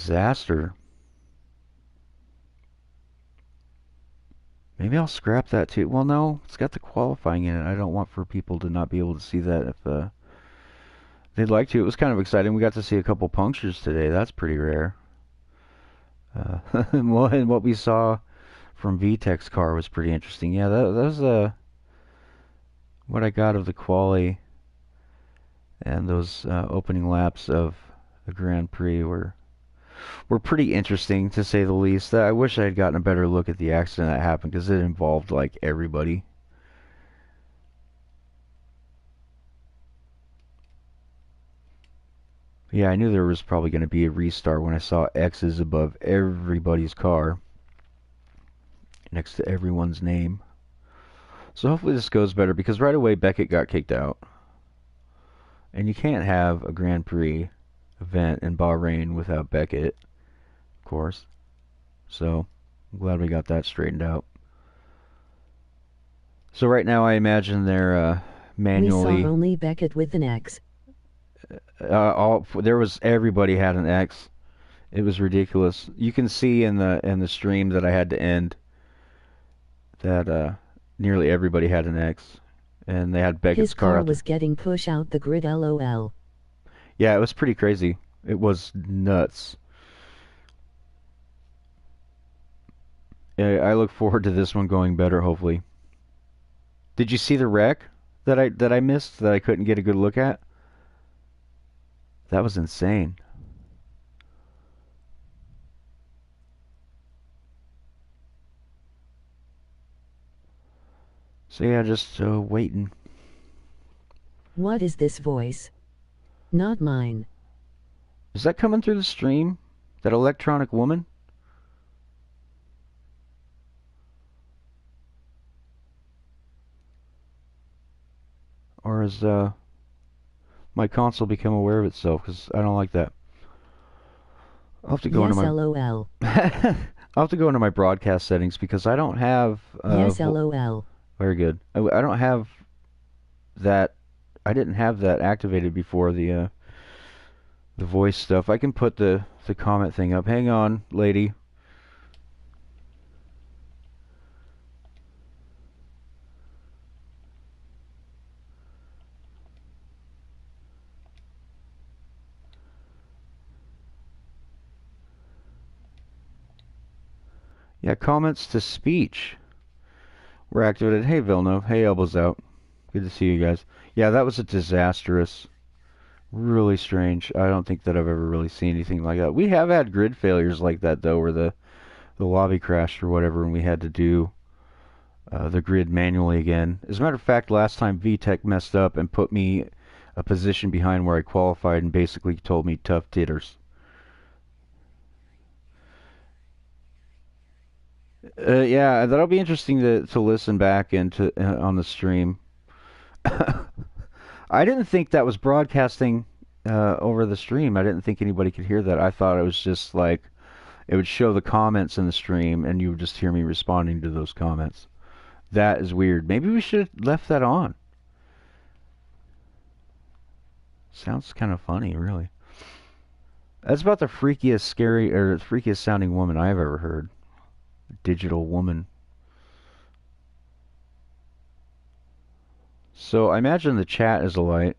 disaster. Maybe I'll scrap that too. Well, no, it's got the qualifying in it. I don't want for people to not be able to see that if they'd like to. It was kind of exciting. We got to see a couple punctures today. That's pretty rare. And what we saw from VTEC's car was pretty interesting. Yeah, that was what I got of the quali and those opening laps of the Grand Prix were pretty interesting to say the least. I wish I had gotten a better look at the accident that happened because it involved like everybody. Yeah, I knew there was probably going to be a restart when I saw X's above everybody's car next to everyone's name. So hopefully this goes better because right away Beckett got kicked out. And you can't have a Grand Prix event in Bahrain without Beckett, of course. So I'm glad we got that straightened out. So right now I imagine they're manually. We saw only Beckett with an X. There was everybody had an X. It was ridiculous. You can see in the stream that I had to end that nearly everybody had an X, and they had Beckett's His car out was there. getting push out the grid. LOL. Yeah, it was pretty crazy. It was nuts. I look forward to this one going better. Hopefully. Did you see the wreck that I missed that I couldn't get a good look at? That was insane. So yeah, just waiting. What is this voice? Not mine. Is that coming through the stream? That electronic woman? Or has my console become aware of itself? Because I don't like that. I'll have to go into Yes, my LOL. I'll have to go into my broadcast settings because I don't have Yes, LOL. very good. I don't have that. I didn't have that activated before the voice stuff. I can put the comment thing up. Hang on, lady. Yeah, comments to speech were activated. Hey Villeneuve. Hey Elbows Out. Good to see you guys. Yeah, that was a disastrous. Really strange. I don't think that I've ever really seen anything like that. We have had grid failures like that though, where the lobby crashed or whatever, and we had to do the grid manually again. As a matter of fact, last time VTech messed up and put me a position behind where I qualified and basically told me tough titters. Yeah, that'll be interesting to listen back into on the stream. I didn't think that was broadcasting over the stream. I didn't think anybody could hear that. I thought it was just like it would show the comments in the stream and you would just hear me responding to those comments. That is weird. Maybe we should have left that on. Sounds kind of funny, really. That's about the freakiest, scary, or freakiest sounding woman I've ever heard. Digital woman. So I imagine the chat is a light.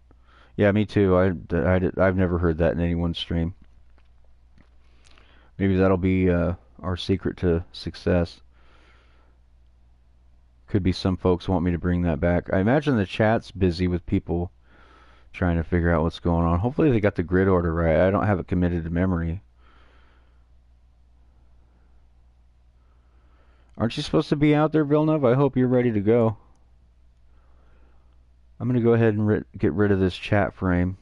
Yeah, me too. I've never heard that in anyone's stream. Maybe that'll be our secret to success. Could be some folks want me to bring that back. I imagine the chat's busy with people trying to figure out what's going on. Hopefully they got the grid order right. I don't have it committed to memory. Aren't you supposed to be out there, Villeneuve? I hope you're ready to go. I'm going to go ahead and get rid of this chat frame.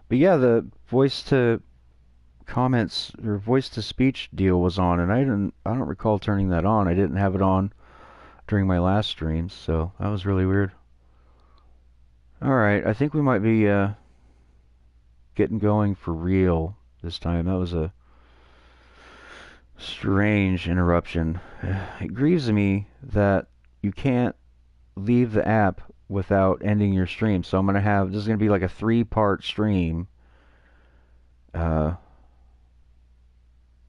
But yeah, the voice to comments or voice to speech deal was on, and I don't recall turning that on. I didn't have it on during my last streams, so that was really weird. All right, I think we might be getting going for real this time. That was a strange interruption. It grieves me that you can't leave the app without ending your stream. So I'm going to have, this is going to be like a 3-part stream,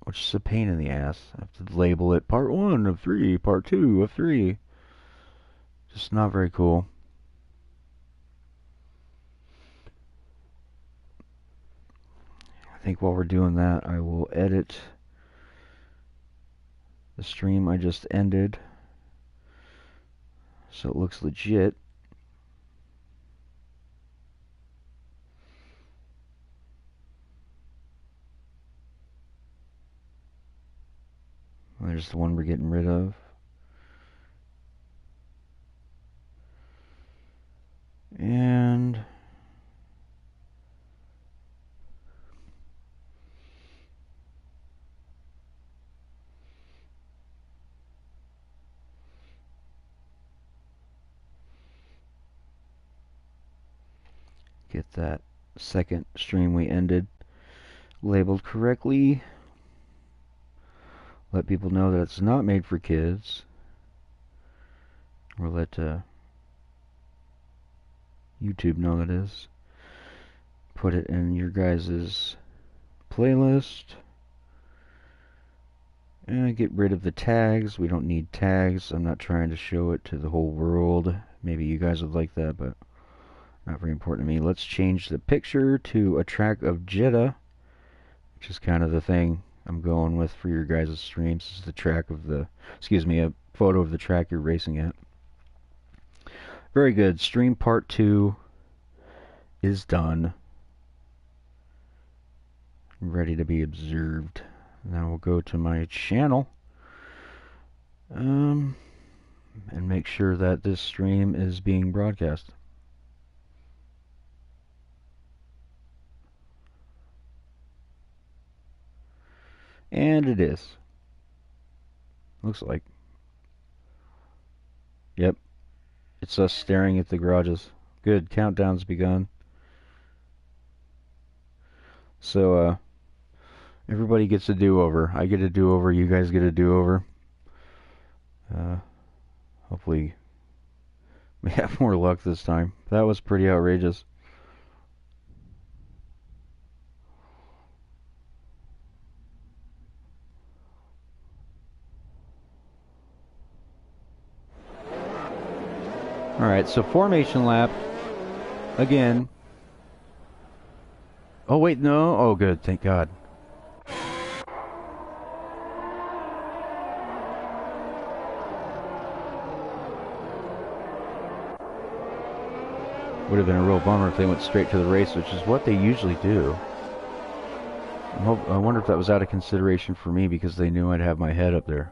which is a pain in the ass. I have to label it part 1 of 3, part 2 of 3. Just not very cool. I think while we're doing that, I will edit the stream I just ended so it looks legit. There's the one we're getting rid of. And get that second stream we ended labeled correctly. Let people know that it's not made for kids. Or let YouTube know that it is. Put it in your guys' playlist. And get rid of the tags. We don't need tags. I'm not trying to show it to the whole world. Maybe you guys would like that, but not very important to me. Let's change the picture to a track of Jeddah, which is kind of the thing I'm going with for your guys' streams. This is the track of the, a photo of the track you're racing at. Very good. Stream part 2 is done. Ready to be observed. Now we'll go to my channel and make sure that this stream is being broadcast. And it is. Looks like. Yep. It's us staring at the garages. Good. Countdown's begun. So, everybody gets a do-over. I get a do-over. You guys get a do-over. Hopefully we have more luck this time. That was pretty outrageous. Alright, so formation lap. Again. Oh, wait, no. Oh, good. Thank God. Would have been a real bummer if they went straight to the race, which is what they usually do. I wonder if that was out of consideration for me because they knew I'd have my head up there.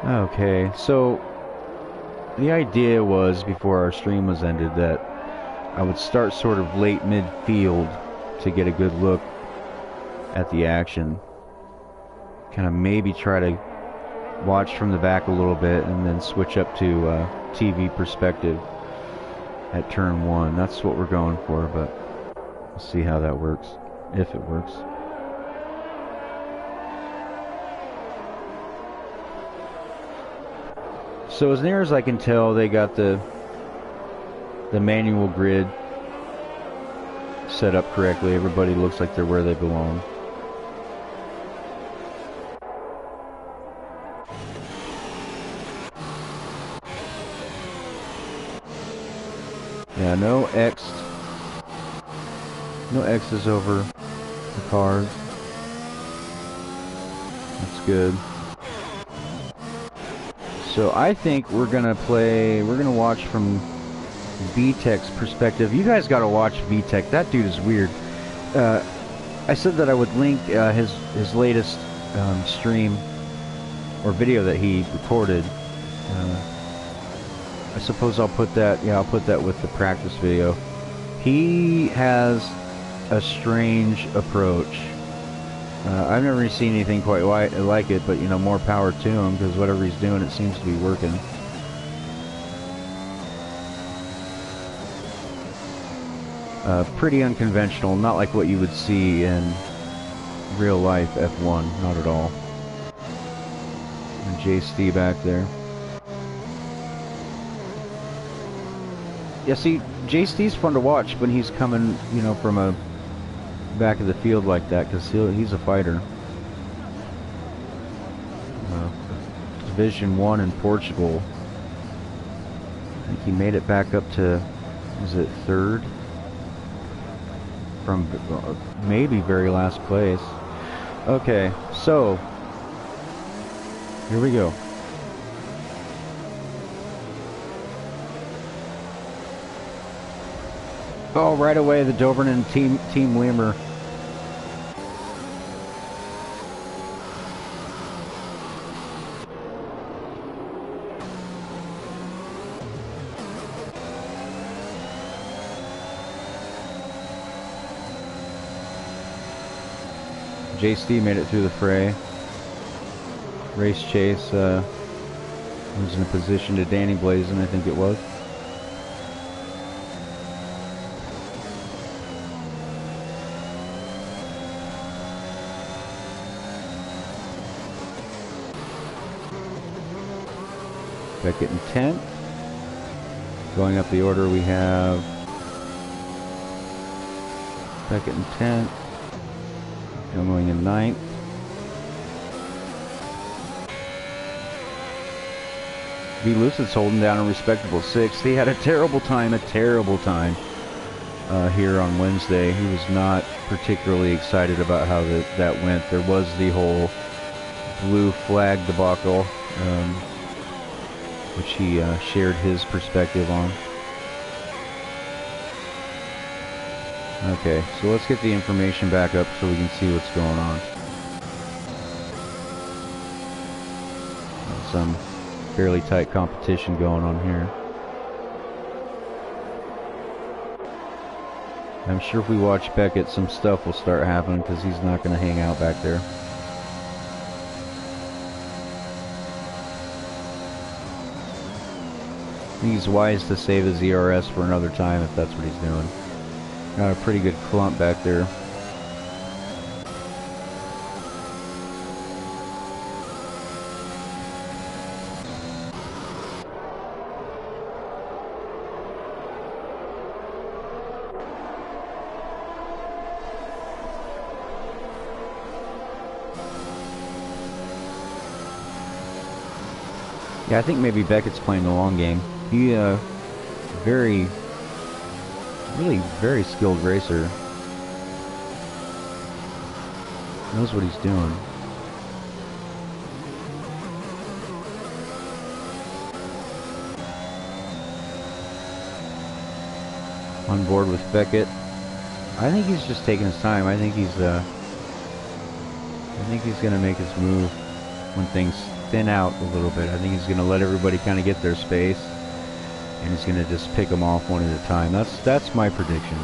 Okay, so the idea was, before our stream was ended, that I would start sort of late midfield to get a good look at the action. Kind of maybe try to watch from the back a little bit and then switch up to TV perspective at turn 1. That's what we're going for, but we'll see how that works, if it works. So as near as I can tell, they got the manual grid set up correctly. Everybody looks like they're where they belong. Yeah, no X's over the cars. That's good. So I think we're gonna watch from VTech's perspective. You guys gotta watch VTech. That dude is weird. I said that I would link his latest stream or video that he recorded. I suppose I'll put that. Yeah, I'll put that with the practice video. He has a strange approach. I've never seen anything quite like it, but, you know, more power to him, because whatever he's doing, it seems to be working. Pretty unconventional, not like what you would see in real life F1, not at all. And JST back there. Yeah, see, JST's fun to watch when he's coming, you know, from a back of the field like that, because he's a fighter. Division 1 in Portugal. I think he made it back up to, was it 3rd? From maybe very last place. Okay, so here we go. Oh, right away the Dobrinen team Weimer. JST made it through the fray. Race chase was in a position to Danny Blazin, I think it was. Beckett in 10th. Going up the order, we have Beckett in 10th. Going in 9th. V. Lucid's holding down a respectable 6th. He had a terrible time here on Wednesday. He was not particularly excited about how that went. There was the whole blue flag debacle, which he shared his perspective on. Okay, so let's get the information back up so we can see what's going on. Some fairly tight competition going on here. I'm sure if we watch Beckett, some stuff will start happening because he's not going to hang out back there. I think he's wise to save his ERS for another time if that's what he's doing. Got a pretty good clump back there. Yeah, I think maybe Beckett's playing the long game. He, really very skilled racer. Knows what he's doing. On board with Beckett. I think he's just taking his time. I think he's gonna make his move when things thin out a little bit. I think he's gonna let everybody kind of get their space. And he's going to just pick them off one at a time. That's my prediction.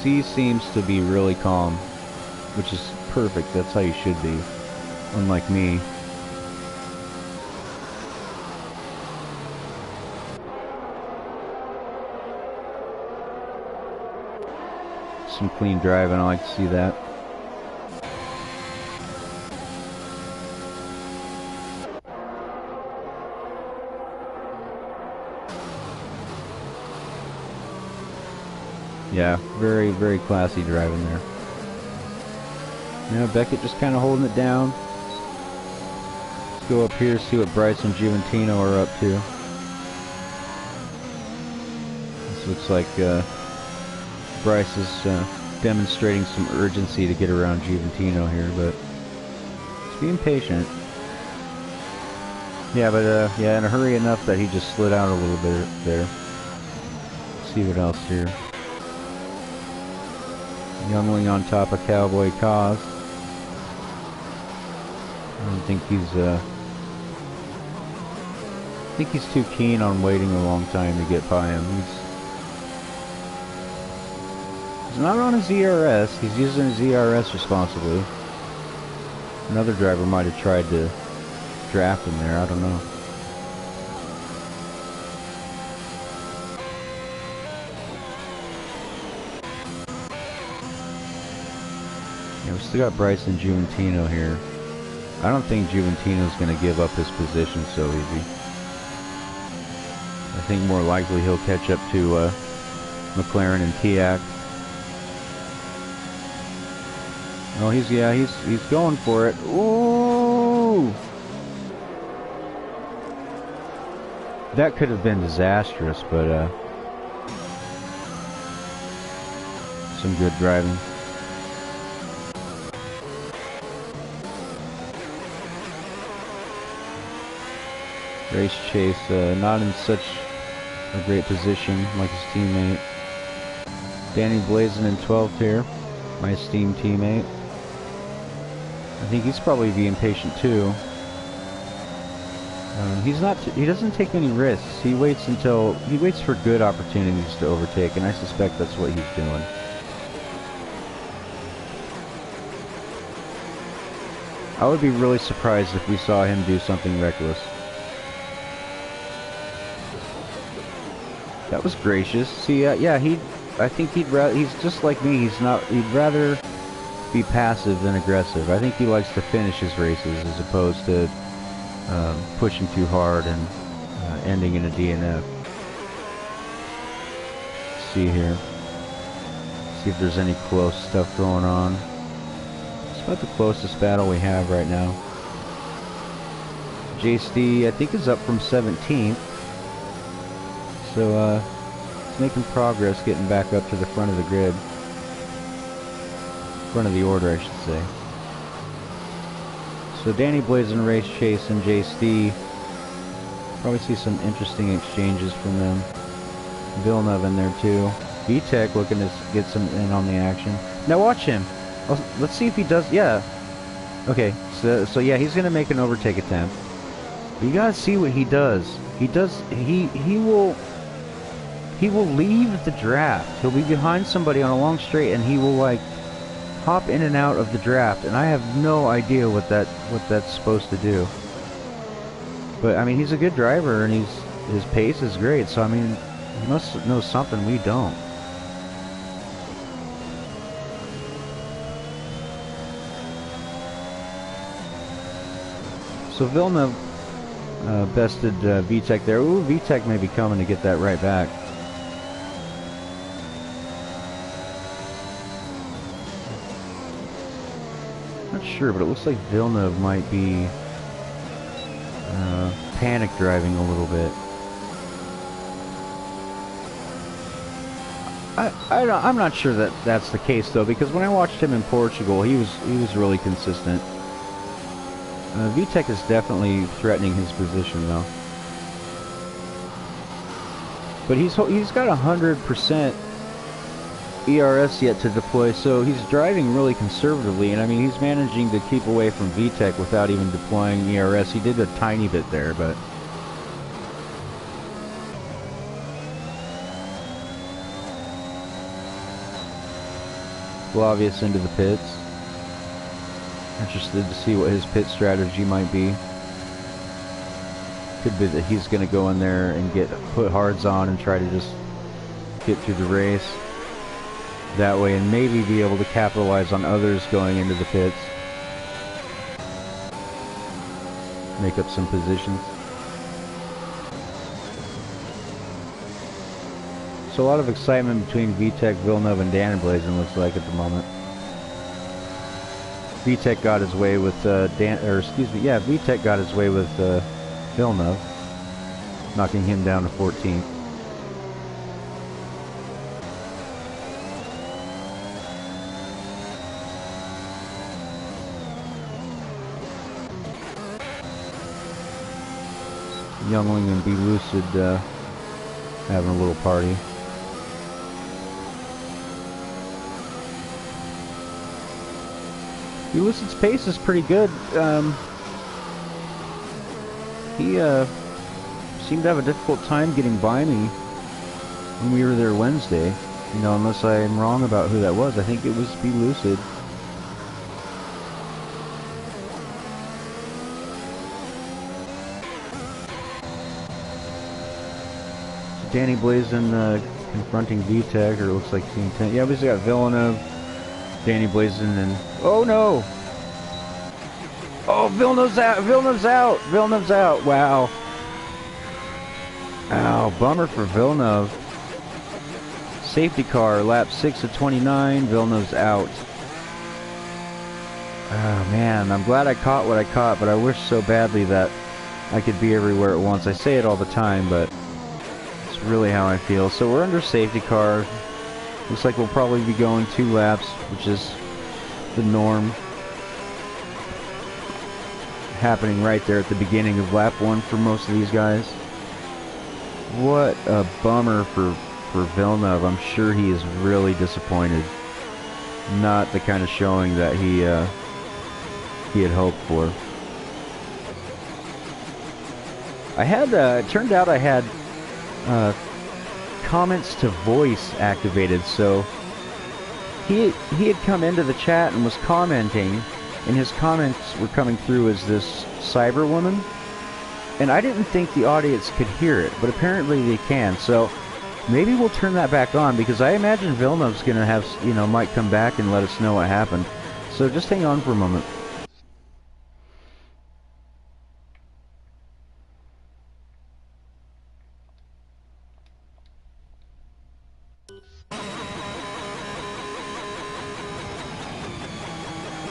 C seems to be really calm, which is perfect. That's how you should be, unlike me. Some clean driving. I like to see that. Yeah, very, very classy driving there. Now Beckett just kind of holding it down. Let's go up here, see what Bryce and Gioventino are up to. This looks like Bryce is demonstrating some urgency to get around Gioventino here, but he's being patient. Yeah, but yeah, in a hurry enough that he just slid out a little bit there. Let's see what else here. Youngling on top of Cowboy Cause. I don't think he's too keen on waiting a long time to get by him. He's not on his ERS. He's using his ERS responsibly. Another driver might have tried to draft him there. I don't know. Yeah, we still got Bryce and Gioventino here. I don't think Juventino's going to give up his position so easy. I think more likely he'll catch up to McLaren and Piak. Oh, he's going for it. Ooh! That could have been disastrous, but some good driving. Race chase, not in such a great position like his teammate. Danny Blazin in 12th here, my esteemed teammate. I think he's probably being patient too. He doesn't take any risks. He waits for good opportunities to overtake, and I suspect that's what he's doing. I would be really surprised if we saw him do something reckless. That was gracious. See, yeah, I think he's just like me. He'd rather be passive than aggressive. I think he likes to finish his races as opposed to pushing too hard and ending in a DNF. Let's see here. See if there's any close stuff going on. It's about the closest battle we have right now. JSD, I think, is up from 17th. So, it's making progress getting back up to the front of the grid. Front of the order, I should say. So Danny Blazin, Race Chase, and JSD. Probably see some interesting exchanges from them. Villeneuve in there too. VTech looking to get some in on the action. Now watch him. Let's see if he does. Yeah. Okay. So yeah, he's gonna make an overtake attempt. You gotta see what he does. He will leave the draft. He'll be behind somebody on a long straight, and he will like hop in and out of the draft, and I have no idea what that's supposed to do. But I mean, he's a good driver, and his pace is great. So I mean, he must know something we don't. So Villeneuve bested VTech there. Ooh, VTech may be coming to get that right back. Not sure, but it looks like Villeneuve might be panic driving a little bit. I'm not sure that that's the case though, because when I watched him in Portugal, he was really consistent. VTech is definitely threatening his position though, but he's got 100% ERS yet to deploy, so he's driving really conservatively, and I mean he's managing to keep away from VTech without even deploying ERS. He did a tiny bit there, but Flavius into the pits. Interested to see what his pit strategy might be. Could be that he's going to go in there and put hards on and try to just get through the race that way, and maybe be able to capitalize on others going into the pits. Make up some positions. So a lot of excitement between VTech, Villeneuve, and Danny Blazin looks like at the moment. VTech got his way with VTech got his way with Villeneuve, knocking him down to 14th. Youngling and Be Lucid having a little party. Be Lucid's pace is pretty good. He seemed to have a difficult time getting by me when we were there Wednesday. You know, unless I'm wrong about who that was. I think it was Be Lucid. Danny Blazin confronting VTech, or it looks like Team 10. Yeah, we just got Villeneuve, Danny Blazin, and oh no! Oh Oh, Villeneuve's out! Villeneuve's out! Villeneuve's out! Wow. Ow, bummer for Villeneuve. Safety car, lap 6 of 29. Villeneuve's out. Oh, man, I'm glad I caught what I caught, but I wish so badly that I could be everywhere at once. I say it all the time, but it's really how I feel. So we're under safety car. Looks like we'll probably be going 2 laps, which is the norm. Happening right there at the beginning of lap 1 for most of these guys. What a bummer for Villeneuve. I'm sure he is really disappointed. Not the kind of showing that he had hoped for. I had, it turned out I had comments to voice activated, so he had come into the chat and was commenting, and his comments were coming through as this cyber woman, and I didn't think the audience could hear it, but apparently they can, so maybe we'll turn that back on, because I imagine Villeneuve's gonna have, you know, might come back and let us know what happened. So just hang on for a moment.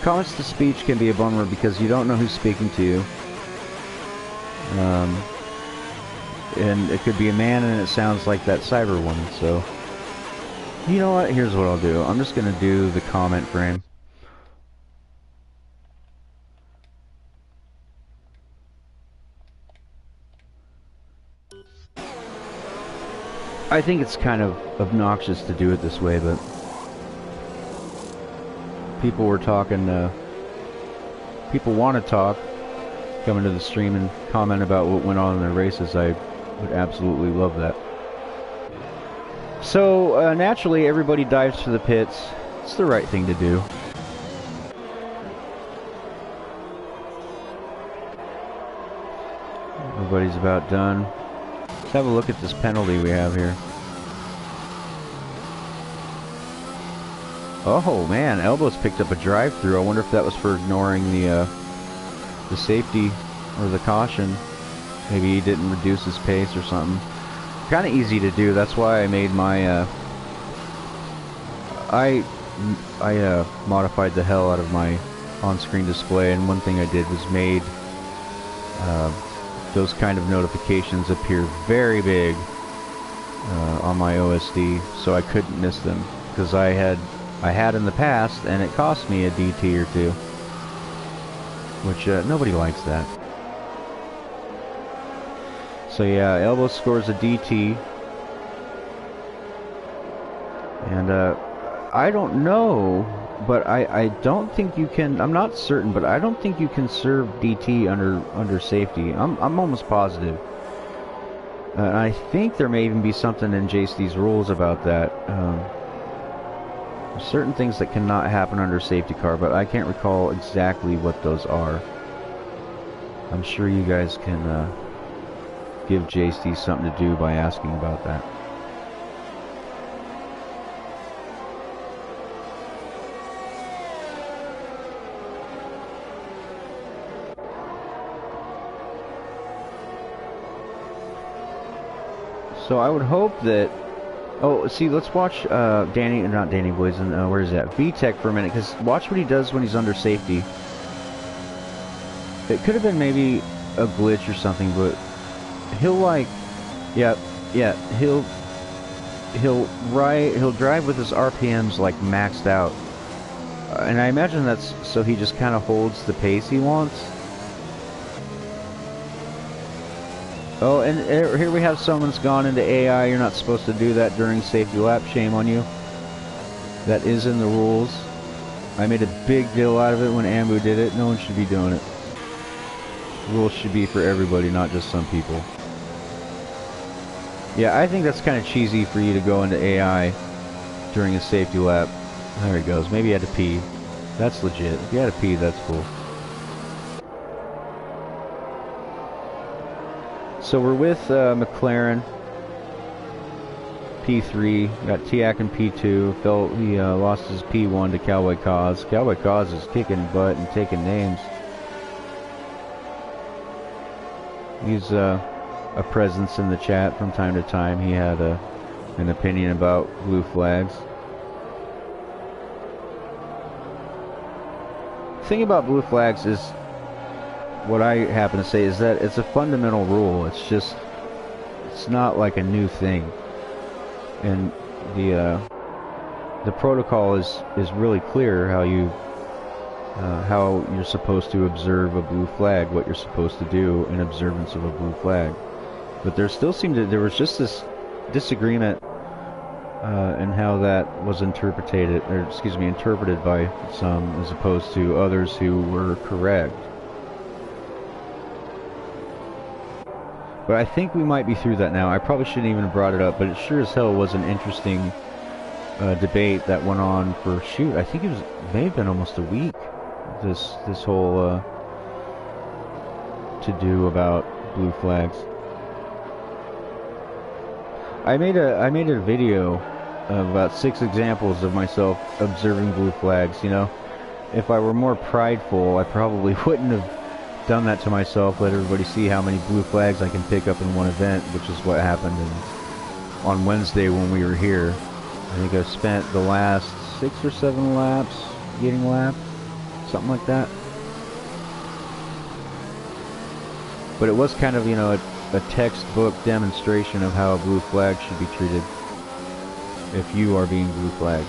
Comments to speech can be a bummer because you don't know who's speaking to you. And it could be a man and it sounds like that cyber woman, so... You know what? Here's what I'll do. I'm just gonna do the comment frame. I think it's kind of obnoxious to do it this way, but... People were talking, people want to talk, come into the stream and comment about what went on in their races. I would absolutely love that. So, naturally, everybody dives for the pits. It's the right thing to do. Everybody's about done. Let's have a look at this penalty we have here. Oh man, Elbows picked up a drive-through. I wonder if that was for ignoring the safety or the caution. Maybe he didn't reduce his pace or something. Kind of easy to do. That's why I made my I modified the hell out of my on-screen display, and one thing I did was made those kind of notifications appear very big on my OSD, so I couldn't miss them, because I had in the past, and it cost me a DT or two, which nobody likes that. So yeah, Elbow scores a DT, and I don't know, but I don't think you can. I'm not certain, but I don't think you can serve DT under safety. I'm almost positive. I think there may even be something in JC's rules about that. There's certain things that cannot happen under safety car, but I can't recall exactly what those are. I'm sure you guys can give JC something to do by asking about that. So I would hope that... Oh, see, let's watch not Danny Boysen, where is that? VTech for a minute, because watch what he does when he's under safety. It could have been maybe a glitch or something, but he'll like... Yeah, he'll drive with his RPMs like maxed out. And I imagine that's so he just kind of holds the pace he wants. Oh, and here we have someone's gone into AI. You're not supposed to do that during safety lap. Shame on you. That is in the rules. I made a big deal out of it when Ambu did it. No one should be doing it. Rules should be for everybody, not just some people. Yeah, I think that's kind of cheesy for you to go into AI during a safety lap. There he goes. Maybe he had to pee. That's legit. If you had to pee, that's cool. So we're with McLaren, P3, got Tiak in P2, felt he lost his P1 to Cowboy Cause. Cowboy Cause is kicking butt and taking names. He's a presence in the chat from time to time. He had an opinion about blue flags. The thing about blue flags is, what I happen to say is that it's a fundamental rule. It's just, it's not like a new thing. And the protocol is really clear how you're supposed to observe a blue flag, what you're supposed to do in observance of a blue flag. But there was just this disagreement in how that was interpreted by some as opposed to others who were correct. But I think we might be through that now. I probably shouldn't even have brought it up, but it sure as hell was an interesting debate that went on for, shoot, I think it may have been almost a week. This whole to do about blue flags. I made a video of about 6 examples of myself observing blue flags. You know, if I were more prideful, I probably wouldn't have done that to myself, let everybody see how many blue flags I can pick up in one event, which is what happened on Wednesday when we were here. I think I spent the last 6 or 7 laps getting lapped, something like that. But it was kind of, you know, a textbook demonstration of how a blue flag should be treated if you are being blue flagged.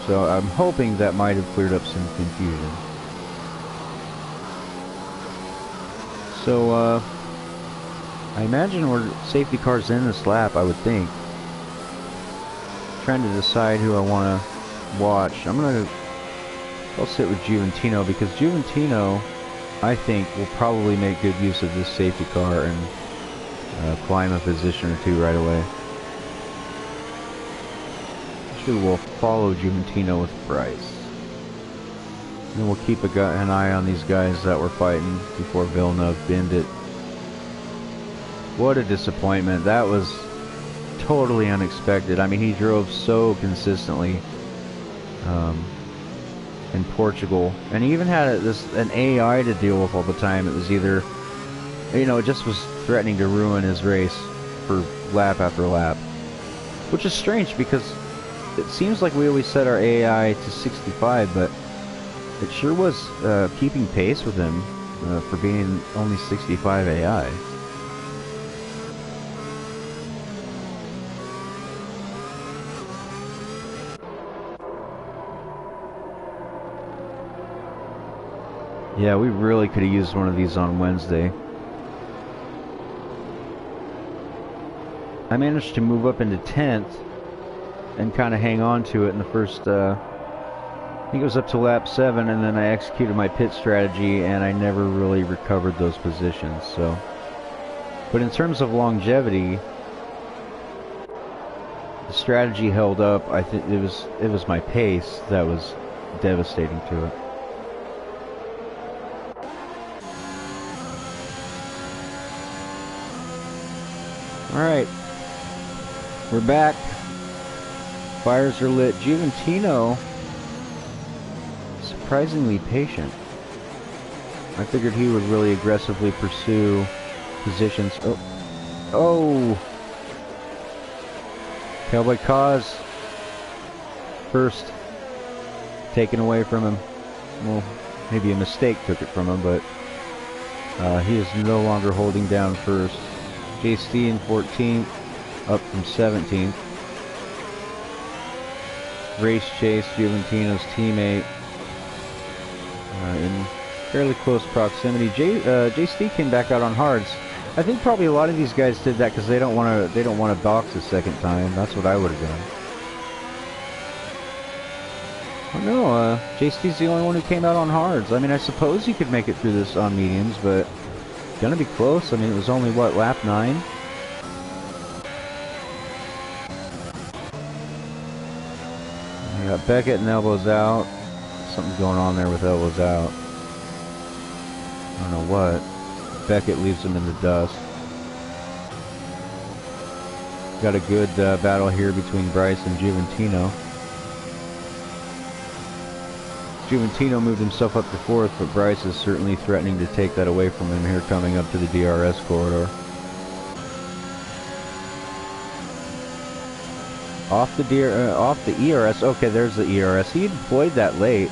So I'm hoping that might have cleared up some confusion. So, I imagine we're safety cars in this lap, I would think. Trying to decide who I want to watch. I'll sit with Juventino, because Juventino, I think, will probably make good use of this safety car and climb a position or 2 right away. Actually, we'll follow Juventino with Price. And we'll keep an eye on these guys that were fighting before Villeneuve binned it. What a disappointment. That was totally unexpected. I mean, he drove so consistently in Portugal. And he even had an AI to deal with all the time. It was either, you know, it just was threatening to ruin his race for lap after lap. Which is strange, because it seems like we always set our AI to 65, but it sure was keeping pace with him for being only 65 AI. Yeah, we really could have used one of these on Wednesday. I managed to move up into 10th and kind of hang on to it in the first, I think it was up to lap 7, and then I executed my pit strategy and I never really recovered those positions. So, but in terms of longevity, the strategy held up. I think it was my pace that was devastating to it. Alright, we're back. Fires are lit. Juventino, surprisingly patient. I figured he would really aggressively pursue positions. Oh! Cowboy Cause. First. Taken away from him. Well, maybe a mistake took it from him, but he is no longer holding down first. JC in 14th, up from 17th. Race chase, Juventino's teammate, in fairly close proximity. JC came back out on hards. I think probably a lot of these guys did that because they don't want to box a second time. That's what I would have done. Oh no, JC's the only one who came out on hards. I mean, I suppose you could make it through this on mediums, but gonna be close. I mean, it was only, what, lap 9? You got Beckett and elbows out. Something's going on there with elbows out. I don't know what. Beckett leaves him in the dust. Got a good battle here between Bryce and Juventino. Juventino moved himself up to 4th, but Bryce is certainly threatening to take that away from him here coming up to the DRS corridor. Off the ERS. Okay, there's the ERS. He deployed that late.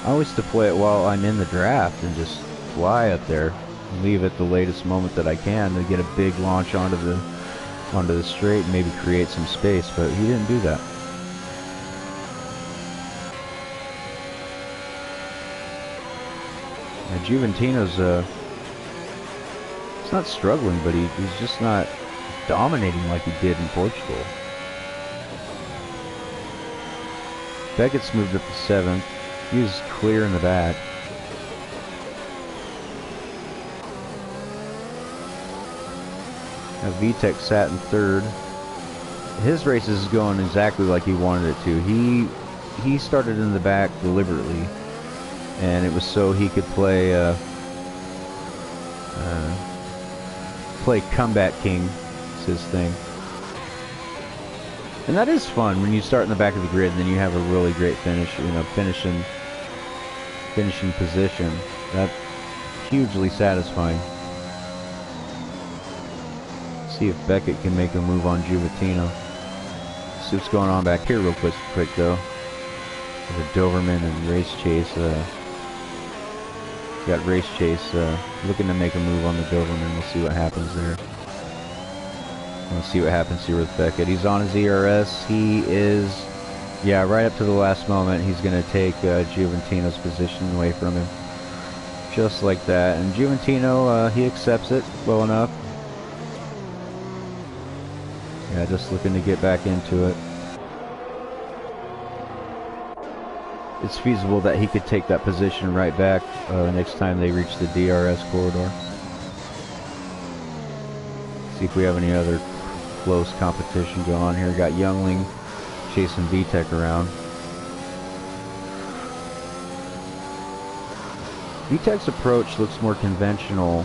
I always deploy it while I'm in the draft and just fly up there. Leave at the latest moment that I can to get a big launch onto the straight and maybe create some space, but he didn't do that. And Juventino's he's not struggling, but he's just not dominating like he did in Portugal. Beckett's moved up to 7th. He was clear in the back. Now VTEC sat in 3rd. His race is going exactly like he wanted it to. He started in the back deliberately, and it was so he could play comeback king. It's his thing. And that is fun when you start in the back of the grid and then you have a really great finish, finishing position. That's hugely satisfying. See if Beckett can make a move on Juventino. See what's going on back here real quick though. There's a Doberman and Race Chase. Got Race Chase looking to make a move on the Doberman. We'll see what happens there. We'll see what happens here with Beckett. He's on his ERS. He is, yeah, right up to the last moment, he's going to take Juventino's position away from him. Just like that. And Juventino, he accepts it well enough. Yeah, just looking to get back into it. It's feasible that he could take that position right back next time they reach the DRS corridor. See if we have any other close competition going on here. We got Youngling chasing VTEC around. VTEC's approach looks more conventional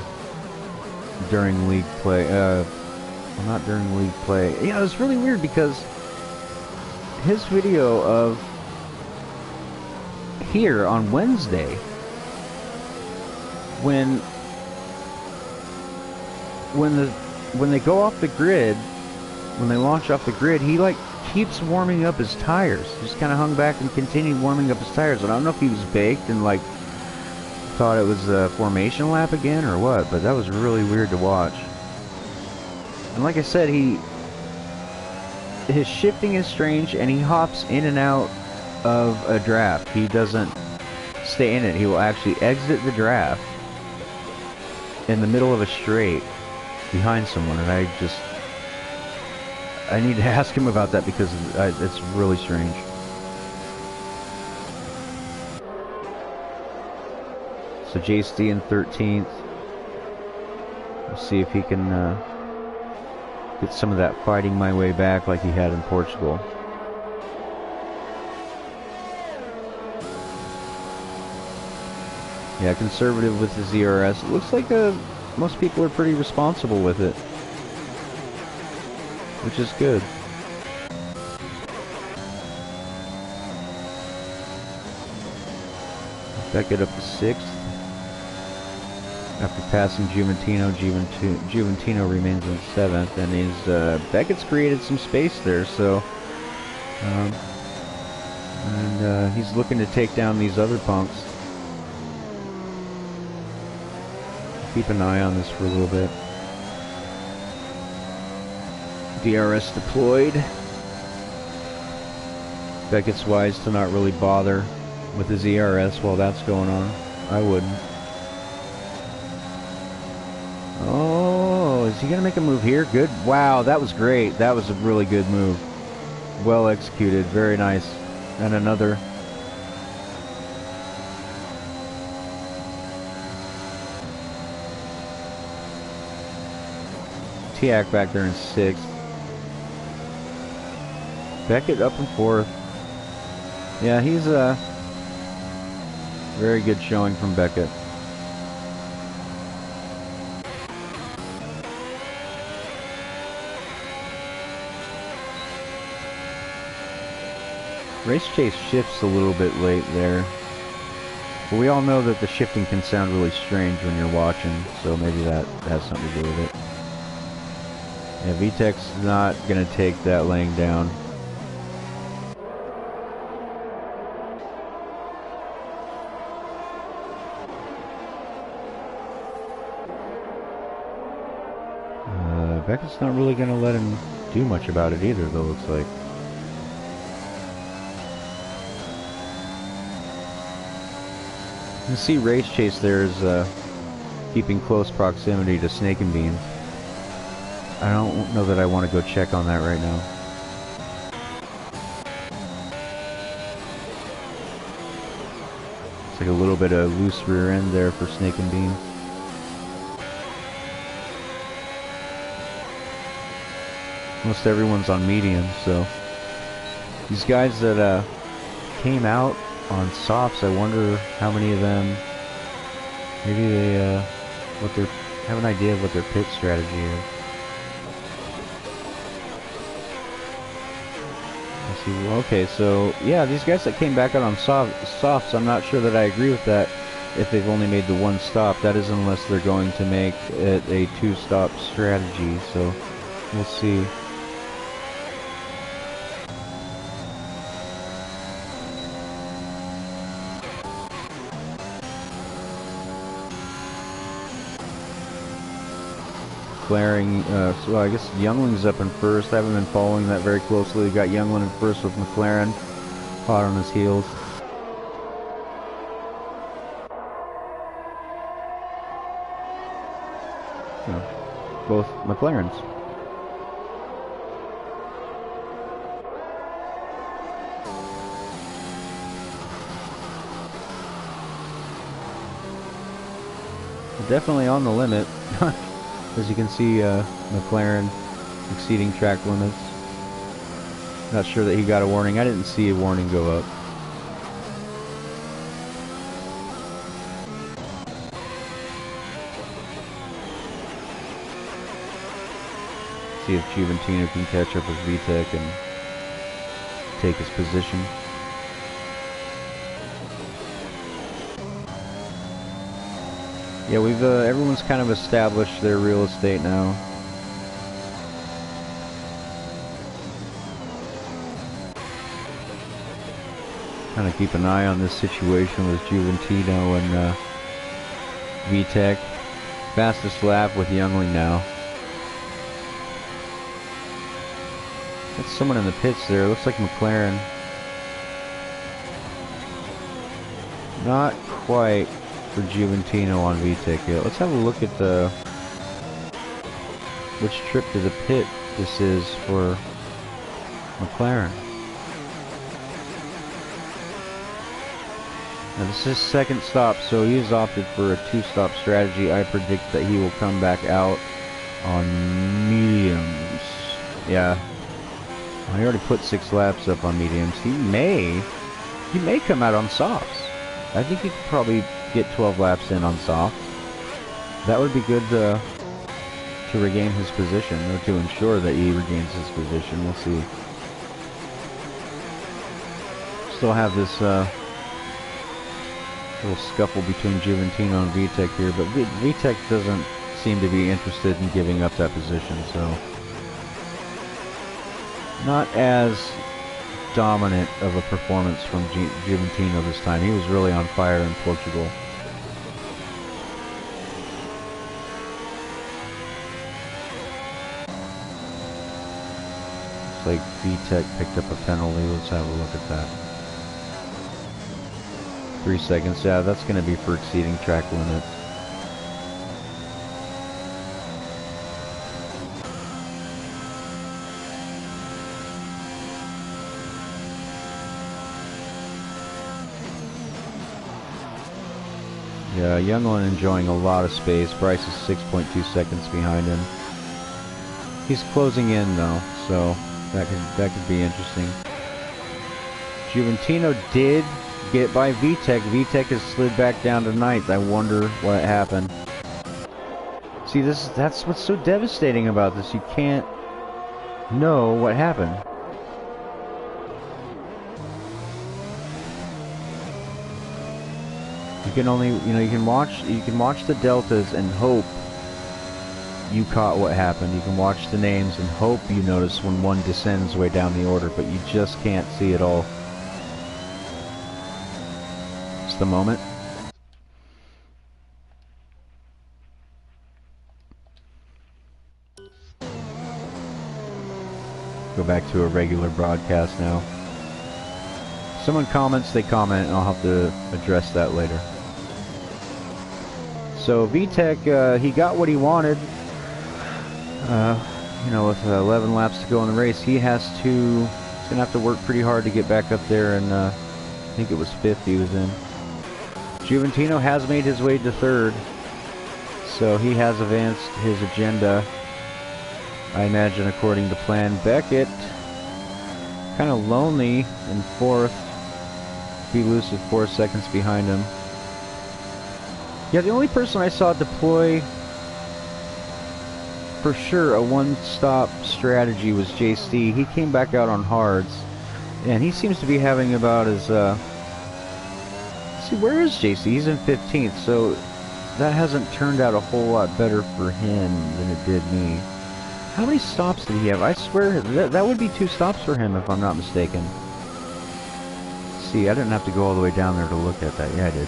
during league play. Well, not during league play. Yeah, it's really weird because his video of here on Wednesday, when they go off the grid, when they launch off the grid, he like keeps warming up his tires. Just kind of hung back and continued warming up his tires. And I don't know if he was baked and like thought it was a formation lap again or what, but that was really weird to watch. And like I said, his shifting is strange, and he hops in and out of a draft. He doesn't stay in it. He will actually exit the draft in the middle of a straight behind someone, and I need to ask him about that because it's really strange. So JC in 13th. We'll see if he can get some of that fighting my way back like he had in Portugal. Yeah, conservative with his ERS. It looks like most people are pretty responsible with it, which is good. Beckett up to 6th. After passing Juventino, Juventino remains in 7th, and Beckett's created some space there, so he's looking to take down these other punks. Keep an eye on this for a little bit. DRS deployed. Beckett's wise to not really bother with his ERS while that's going on. I wouldn't. Oh, is he going to make a move here? Good. Wow, that was great. That was a really good move. Well executed. Very nice. And another. Tiak back there in 6th. Beckett up in 4th. Yeah, he's a very good showing from Beckett. Race Chase shifts a little bit late there. But we all know that the shifting can sound really strange when you're watching, so maybe that has something to do with it. Yeah, VTEC's not going to take that laying down. Beckett's not really going to let him do much about it either, though, looks like. You can see Race Chase there is keeping close proximity to Snake and Beans. I don't know that I want to go check on that right now. It's like a little bit of loose rear end there for Snake and Beans. Most everyone's on medium, so these guys that came out on softs, I wonder how many of them maybe they have an idea of what their pit strategy is. Let's see. Okay, so yeah, these guys that came back out on softs, I'm not sure that I agree with that. If they've only made the one stop, that is unless they're going to make it a two-stop strategy. So we'll see. Flaring, so I guess Youngling's up in first. I haven't been following that very closely. We got Youngling in first with McLaren hot on his heels. Yeah, both McLarens. Definitely on the limit. As you can see, McLaren exceeding track limits. Not sure that he got a warning. I didn't see a warning go up. See if Juventino can catch up with VTEC and take his position. Yeah, we've everyone's kind of established their real estate now. Kind of keep an eye on this situation with Juventino and VTEC. Fastest lap with Youngling now. That's someone in the pits there. Looks like McLaren. Not quite for Juventino on VTEC yet. Let's have a look at the which trip to the pit this is for McLaren. Now this is second stop, so he's opted for a two-stop strategy. I predict that he will come back out on mediums. Yeah. Well, he already put 6 laps up on mediums. He may come out on softs. I think he could probably get 12 laps in on soft. That would be good to regain his position, or to ensure that he regains his position. We'll see. Still have this little scuffle between Juventino and VTEC here, but VTEC doesn't seem to be interested in giving up that position, so not as dominant of a performance from Juventino this time. He was really on fire in Portugal. Looks like VTEC picked up a penalty. Let's have a look at that. 3 seconds. Yeah, that's going to be for exceeding track limits. Yeah, Youngling enjoying a lot of space. Bryce is 6.2 seconds behind him. He's closing in though, so that could be interesting. Juventino did get by VTEC. VTEC has slid back down to 9th. I wonder what happened. See, that's what's so devastating about this. You can't know what happened. You can only, you can watch the deltas and hope you caught what happened. You can watch the names and hope you notice when one descends way down the order, but you just can't see it all. It's the moment. Go back to a regular broadcast now. Someone comments, they comment, and I'll have to address that later. So VTech, he got what he wanted. With 11 laps to go in the race, he's gonna have to work pretty hard to get back up there, and I think it was 5th he was in. Juventino has made his way to 3rd, so he has advanced his agenda, I imagine, according to plan. Beckett, kind of lonely in 4th. Be Lucid 4 seconds behind him. Yeah, the only person I saw deploy for sure a one-stop strategy was JC. He came back out on hards, and he seems to be having about as see, where is JC? He's in 15th, so that hasn't turned out a whole lot better for him than it did me. How many stops did he have? I swear that would be 2 stops for him if I'm not mistaken. See, I didn't have to go all the way down there to look at that. Yeah, I did.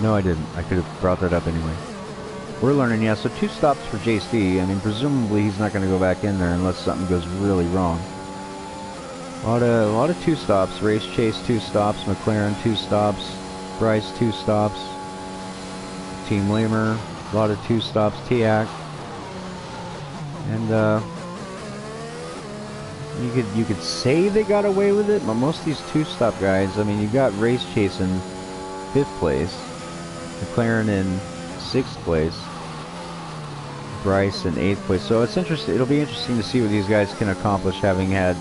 No, I didn't. I could have brought that up anyway. We're learning, yeah, so 2 stops for JC. I mean, presumably he's not going to go back in there unless something goes really wrong. A lot of 2 stops. Race Chase 2 stops. McLaren 2 stops. Bryce 2 stops. Team Lamer, a lot of 2 stops. Tiak. And you could say they got away with it, but most of these 2-stop guys, I mean, you got Race Chase in 5th place, McLaren in 6th place, Bryce in 8th place. So it's interesting. It'll be interesting to see what these guys can accomplish, having had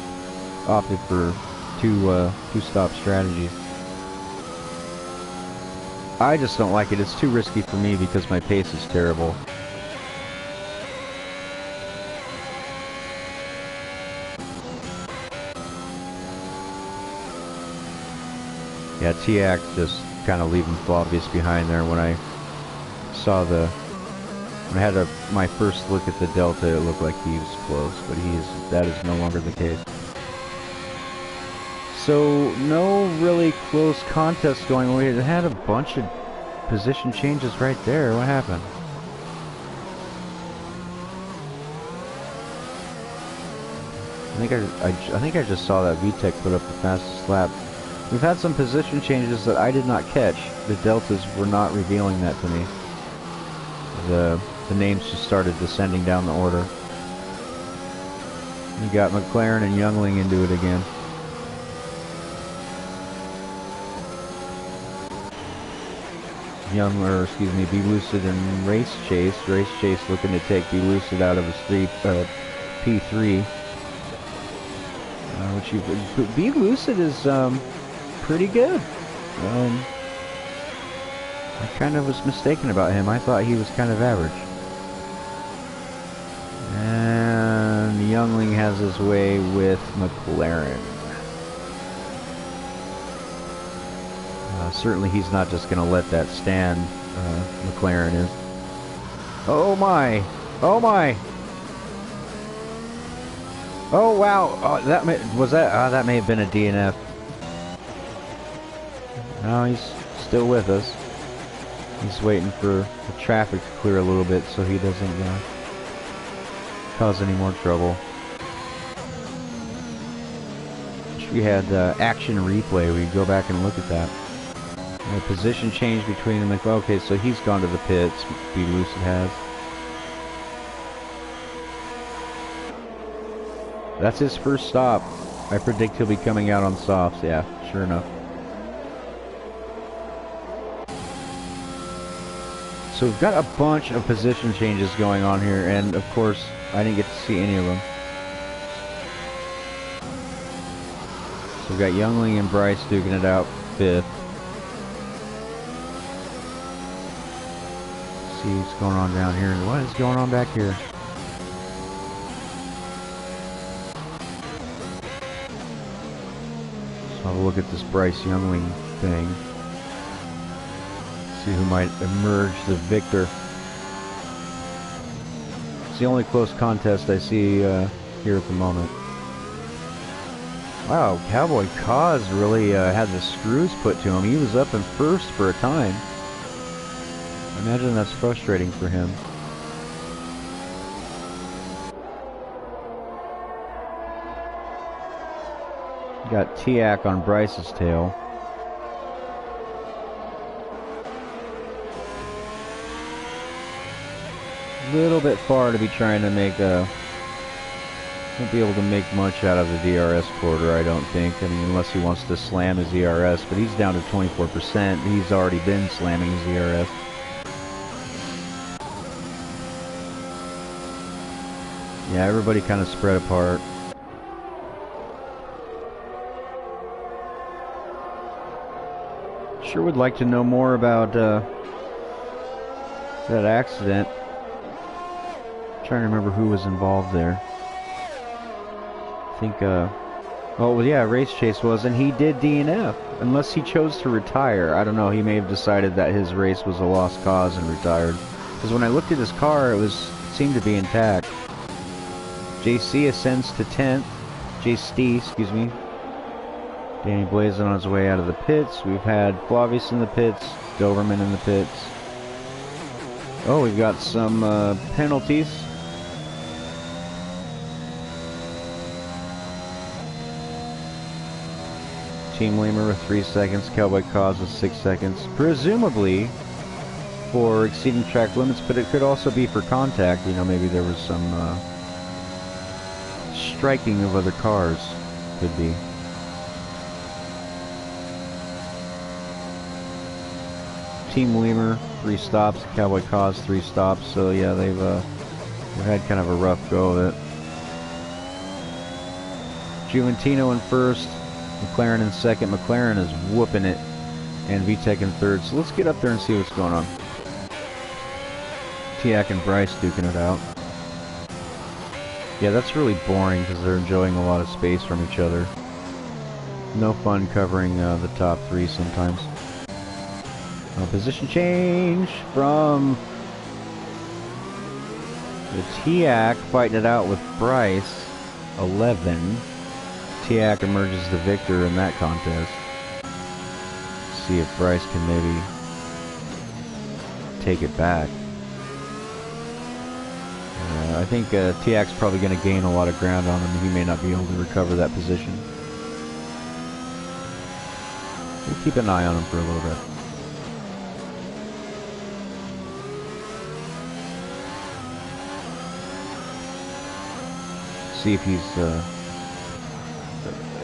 opted for 2-stop strategies. I just don't like it. It's too risky for me because my pace is terrible. Yeah, Tiak just kind of leaving Flavius behind there. When I saw when I had my first look at the Delta, it looked like he was close, but that is no longer the case. So no really close contest going on. It had a bunch of position changes right there. What happened? I think I just saw that VTech put up the fastest lap. We've had some position changes that I did not catch. The deltas were not revealing that to me. The names just started descending down the order. You got McLaren and Youngling into it again. Be Lucid and Race Chase. Race Chase looking to take Be Lucid out of his P3. Be Lucid is pretty good. I kind of was mistaken about him. I thought he was kind of average. And Youngling has his way with McLaren. Certainly he's not just going to let that stand, McLaren is. Oh my! Oh my! Oh wow! Oh, that may have been a DNF. No, he's still with us. He's waiting for the traffic to clear a little bit so he doesn't cause any more trouble. Wish we had action replay. We go back and look at that. A position change between them. Okay, so he's gone to the pits. Be Lucid has. That's his first stop. I predict he'll be coming out on softs. Yeah, sure enough. So we've got a bunch of position changes going on here, and of course, I didn't get to see any of them. So we've got Youngling and Bryce duking it out 5th. See what's going on down here. What is going on back here? So I'll look at this Bryce Youngling thing. See who might emerge the victor. It's the only close contest I see here at the moment. Wow, Cowboy Kaz really had the screws put to him. He was up in first for a time. I imagine that's frustrating for him. Got Tiak on Bryce's tail. Little bit far to be trying to make a... Won't be able to make much out of the DRS quarter, I don't think. I mean, unless he wants to slam his ERS, but he's down to 24%. He's already been slamming his ERS. Yeah, everybody kind of spread apart. Sure would like to know more about that accident. I'm trying to remember who was involved there. I think, oh, well, yeah, Race Chase was, and he did DNF. Unless he chose to retire. I don't know, he may have decided that his race was a lost cause and retired. Because when I looked at his car, it seemed to be intact. JC ascends to 10th. JC, excuse me. Danny Blazin on his way out of the pits. We've had Flavius in the pits. Doberman in the pits. Oh, we've got some penalties. Team Lemur with 3 seconds. Cowboy Kaz with 6 seconds. Presumably for exceeding track limits, but it could also be for contact. You know, maybe there was some striking of other cars. Could be. Team Lemur, 3 stops. Cowboy Kaz, 3 stops. So yeah, they've had kind of a rough go of it. Juventino in first. McLaren in second. McLaren is whooping it. And VTEC in third. So let's get up there and see what's going on. Tiak and Bryce duking it out. Yeah, that's really boring because they're enjoying a lot of space from each other. No fun covering the top 3 sometimes. Position change from the Tiak fighting it out with Bryce. 11. Tiak emerges the victor in that contest. See if Bryce can maybe take it back. I think Tiak's probably going to gain a lot of ground on him. He may not be able to recover that position. We'll keep an eye on him for a little bit. See if he's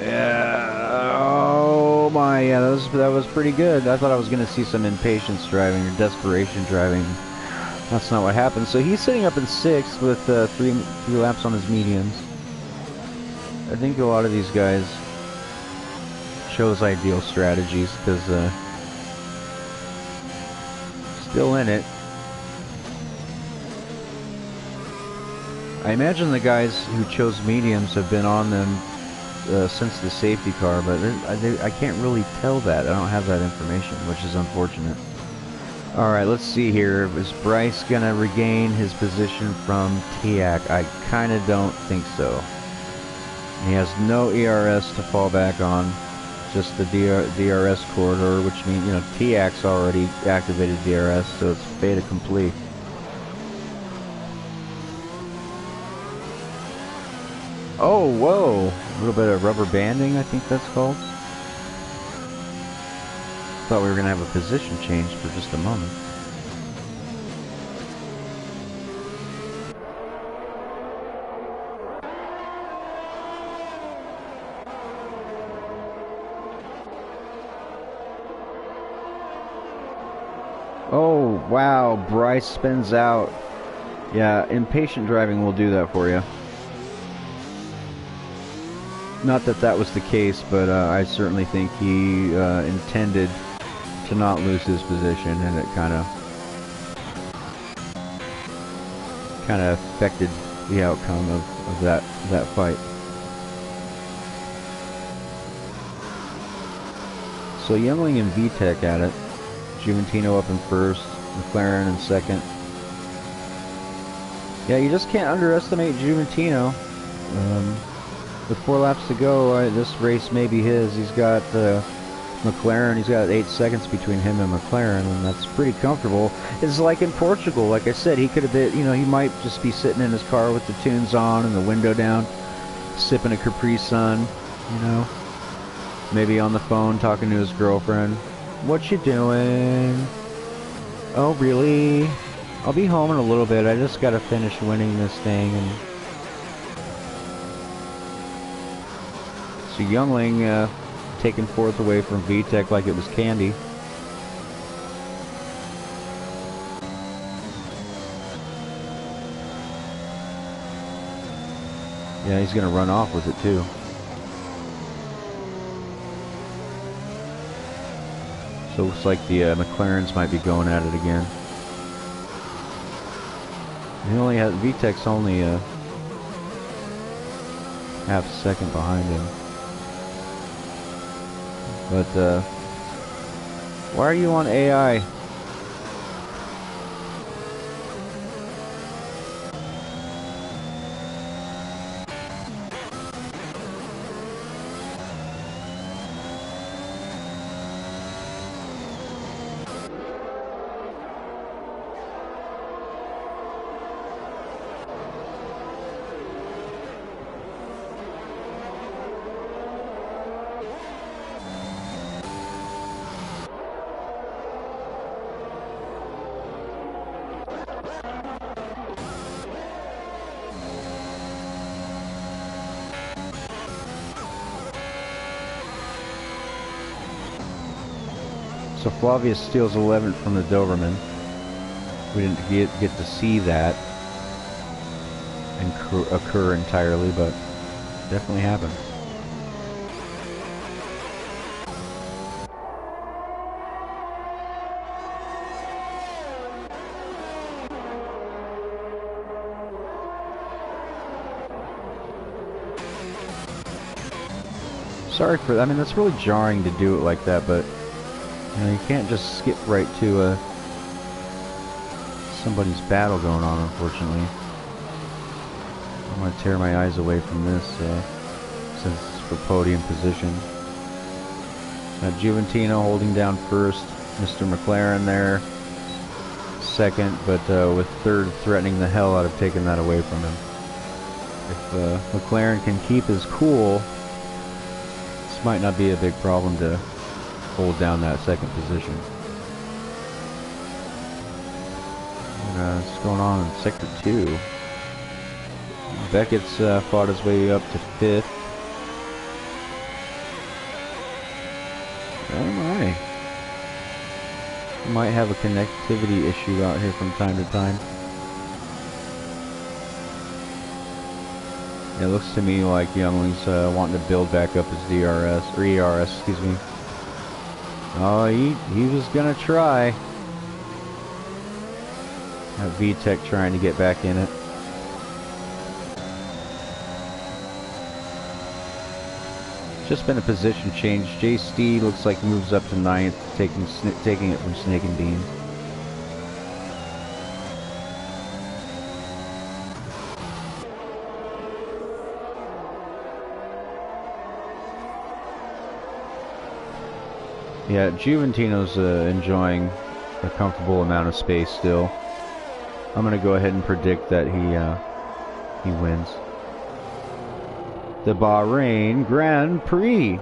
yeah, oh my, yeah, that was pretty good. I thought I was going to see some impatience driving or desperation driving. That's not what happened. So he's sitting up in 6th with three laps on his mediums. I think a lot of these guys chose ideal strategies because still in it. I imagine the guys who chose mediums have been on them since the safety car, but I can't really tell that. I don't have that information, which is unfortunate. Alright, let's see here. Is Bryce going to regain his position from Tiak? I kind of don't think so. He has no ERS to fall back on, just the DRS corridor, which means, you know, Tiak's already activated DRS, so it's fait accompli. Oh, whoa! A little bit of rubber banding, I think that's called. Thought we were going to have a position change for just a moment. Oh, wow, Bryce spins out. Yeah, impatient driving will do that for you. Not that that was the case, but I certainly think he intended to not lose his position, and it kind of affected the outcome of that fight. So Youngling and VTEC at it. Juventino up in first, McLaren in second. Yeah, you just can't underestimate Juventino. With 4 laps to go, this race may be his. He's got McLaren, he's got 8 seconds between him and McLaren, and that's pretty comfortable. It's like in Portugal, like I said, he could have been, you know, he might just be sitting in his car with the tunes on and the window down, sipping a Capri Sun, you know, maybe on the phone talking to his girlfriend. What you doing? Oh, really? I'll be home in a little bit. I just gotta finish winning this thing. And so Youngling taking 4th away from VTEC like it was candy. Yeah, he's gonna run off with it too. So it looks like the McLarens might be going at it again. He only has VTEC's only half a second behind him. But why are you on AI? So Flavius steals 11th from the Doberman. We didn't get to see that occur entirely, but definitely happened. Sorry for that. I mean, that's really jarring to do it like that, but you know, you can't just skip right to somebody's battle going on, unfortunately. I want to tear my eyes away from this since it's for podium position. Juventino holding down first, Mr. McLaren there second, but with third threatening the hell out of taking that away from him. If McLaren can keep his cool, this might not be a big problem to hold down that second position. What's going on in Sector 2? Beckett's fought his way up to 5th. Oh my. Might have a connectivity issue out here from time to time. It looks to me like Youngling's wanting to build back up his DRS, or ERS, excuse me. Oh, he was gonna try. VTEC trying to get back in it. Just been a position change. JST looks like moves up to 9th, taking it from Snake and Bean. Yeah, Juventino's enjoying a comfortable amount of space still. I'm gonna go ahead and predict that he wins the Bahrain Grand Prix.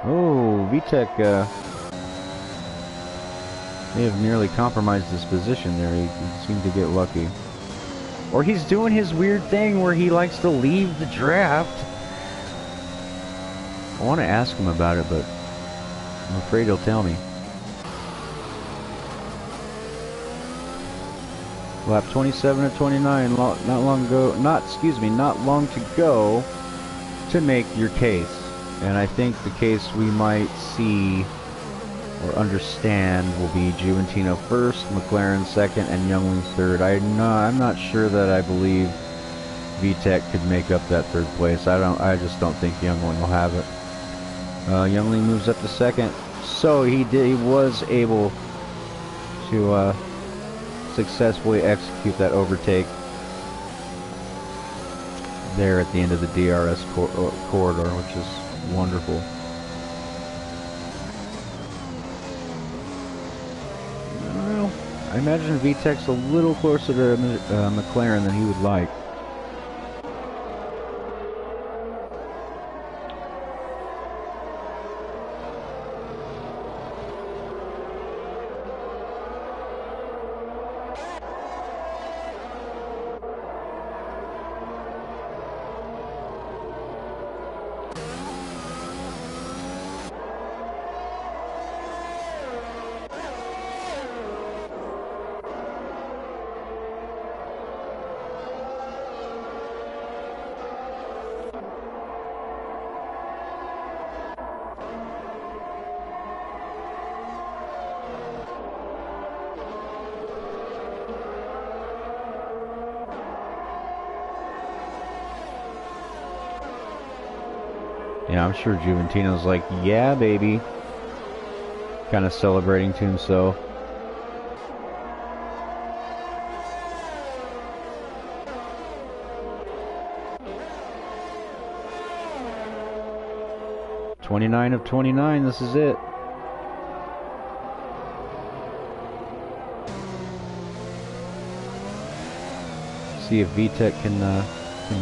Oh, VTEC may have nearly compromised his position there. He seemed to get lucky. Or he's doing his weird thing where he likes to leave the draft. I want to ask him about it, but I'm afraid he'll tell me. Lap 27 to 29, not long to go to make your case. And I think the case we might see or understand will be Juventino first, McLaren second, and Youngling third. I'm not sure that I believe VTEC could make up that third place. I just don't think Youngling will have it. Youngling moves up to second, So he was able to successfully execute that overtake there at the end of the DRS corridor, which is wonderful. Well, I imagine VTEC's a little closer to McLaren than he would like. Yeah, I'm sure Juventino's like, yeah, baby. Kind of celebrating to himself. "29 of 29, this is it." See if VTEC can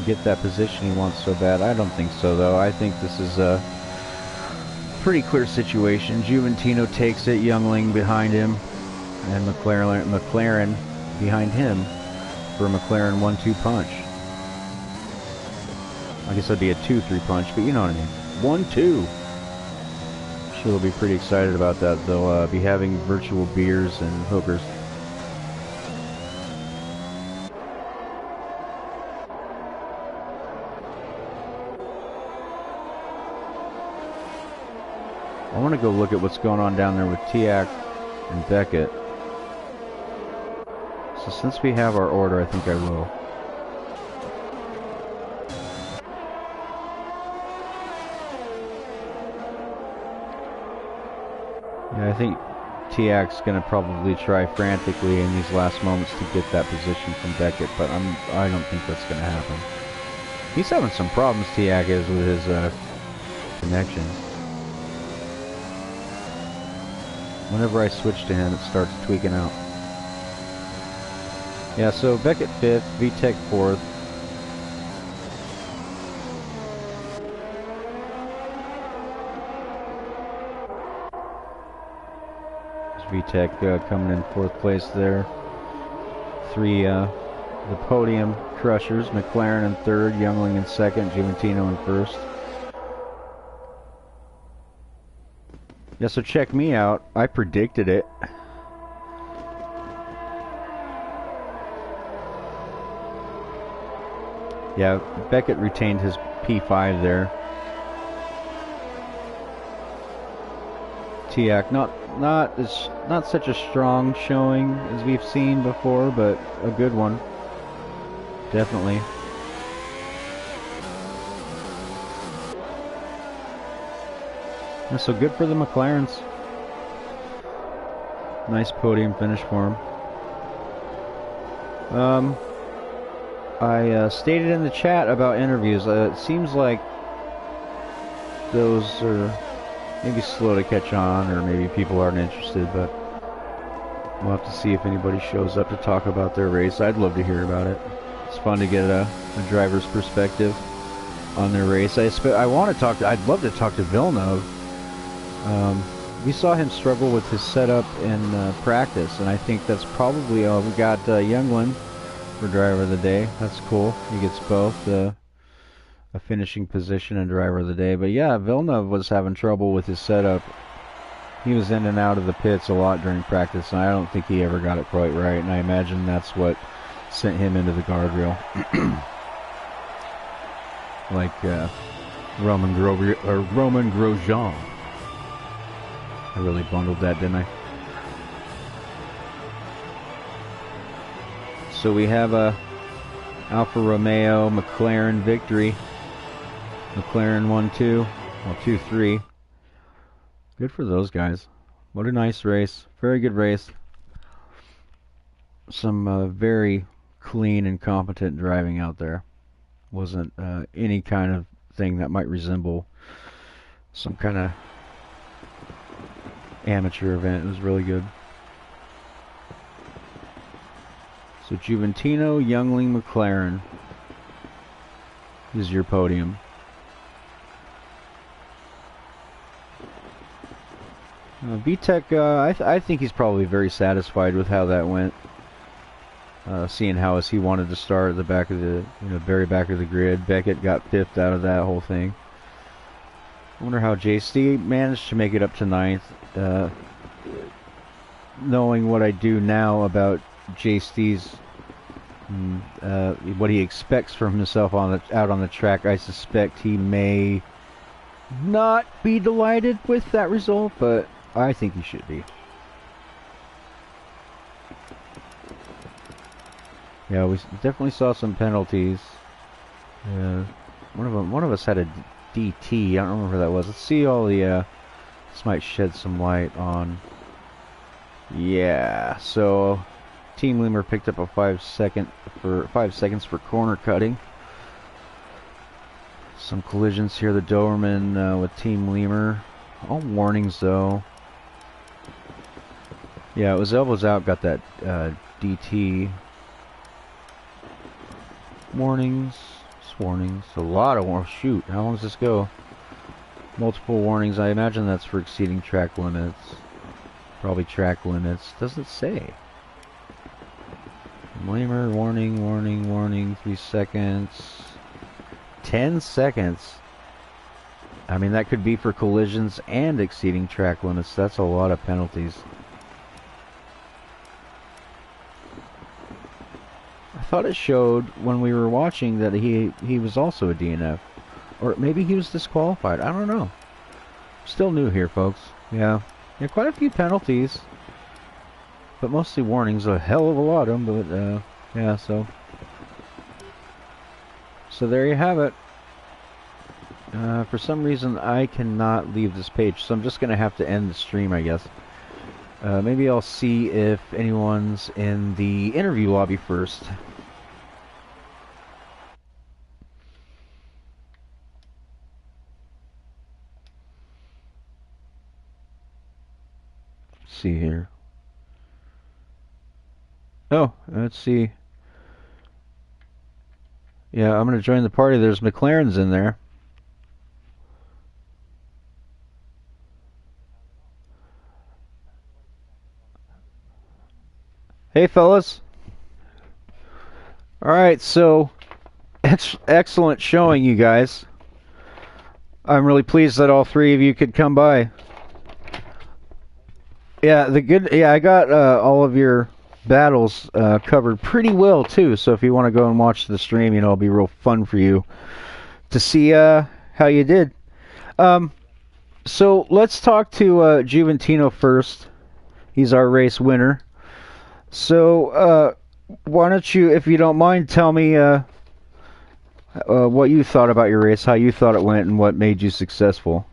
get that position he wants so bad. I don't think so, though. I think this is a pretty clear situation. Juventino takes it, Youngling behind him, and McLaren behind him for a McLaren 1-2 punch. I guess that'd be a 2-3 punch, but you know what I mean. 1-2. Sure, they'll be pretty excited about that. They'll be having virtual beers and hookers. I want to go look at what's going on down there with Tiak and Beckett. So since we have our order, I think I will. Yeah, I think Tiak's going to probably try frantically in these last moments to get that position from Beckett, but I don't think that's going to happen. He's having some problems, Tiak is, with his connection. Whenever I switch to him, it starts tweaking out. Yeah, so Beckett 5th, VTEC 4th. VTEC coming in 4th place there. 3, the podium crushers, McLaren in 3rd, Youngling in 2nd, Juventino in 1st. Yeah, so check me out. I predicted it. Yeah, Beckett retained his P5 there. Tiak, not such a strong showing as we've seen before, but a good one. Definitely. So good for the McLarens. Nice podium finish for him. I stated in the chat about interviews. It seems like those are maybe slow to catch on, or maybe people aren't interested, but we'll have to see if anybody shows up to talk about their race. I'd love to hear about it. It's fun to get a driver's perspective on their race. I want to talk to, I'd love to talk to Villeneuve. We saw him struggle with his setup in practice, and I think that's probably all. We got Youngland for driver of the day. That's cool. He gets both a finishing position and driver of the day. But yeah, Villeneuve was having trouble with his setup. He was in and out of the pits a lot during practice, and I don't think he ever got it quite right, and I imagine that's what sent him into the guardrail. Like Roman Grosjean. I really bundled that, didn't I? So we have a Alfa Romeo McLaren victory. McLaren 1-2, well 2-3. Good for those guys. What a nice race. Very good race. Some very clean and competent driving out there. Wasn't any kind of thing that might resemble some kind of amateur event. It was really good. So Juventino, Youngling, McLaren is your podium. VTech, I think he's probably very satisfied with how that went. Seeing how as he wanted to start at the back of the, very back of the grid. Beckett got fifth out of that whole thing. I wonder how JC managed to make it up to ninth. Knowing what I do now about JC's, what he expects from himself out on the track, I suspect he may not be delighted with that result, but I think he should be. Yeah, we definitely saw some penalties. One of us had a DT. I don't remember who that was. Let's see all the. This might shed some light on. Yeah, so Team Lemur picked up a 5 seconds for corner cutting. Some collisions here. The Doberman with Team Lemur. All warnings though. Yeah, it was elbows out. Got that DT. Warnings. Warnings. A lot of warnings. Shoot, how long does this go? Multiple warnings. I imagine that's for exceeding track limits. Probably track limits. Doesn't say. Lemur, warning, warning, warning. 3 seconds. 10 seconds. I mean, that could be for collisions and exceeding track limits. That's a lot of penalties. I thought it showed when we were watching that he was also a DNF. Or maybe he was disqualified. I don't know. Still new here, folks. Yeah, quite a few penalties. But mostly warnings. A hell of a lot of them. But, yeah, so there you have it. For some reason, I cannot leave this page. So I'm just going to have to end the stream, I guess. Maybe I'll see if anyone's in the interview lobby first. See here. Oh, let's see. Yeah, I'm going to join the party. There's McLaren's in there. Hey, fellas. All right, so excellent showing, you guys. I'm really pleased that all three of you could come by. Yeah, I got all of your battles covered pretty well too. So if you want to go and watch the stream, it'll be real fun for you to see how you did. So let's talk to Juventino first. He's our race winner. So why don't you, if you don't mind, tell me what you thought about your race, how you thought it went, and what made you successful.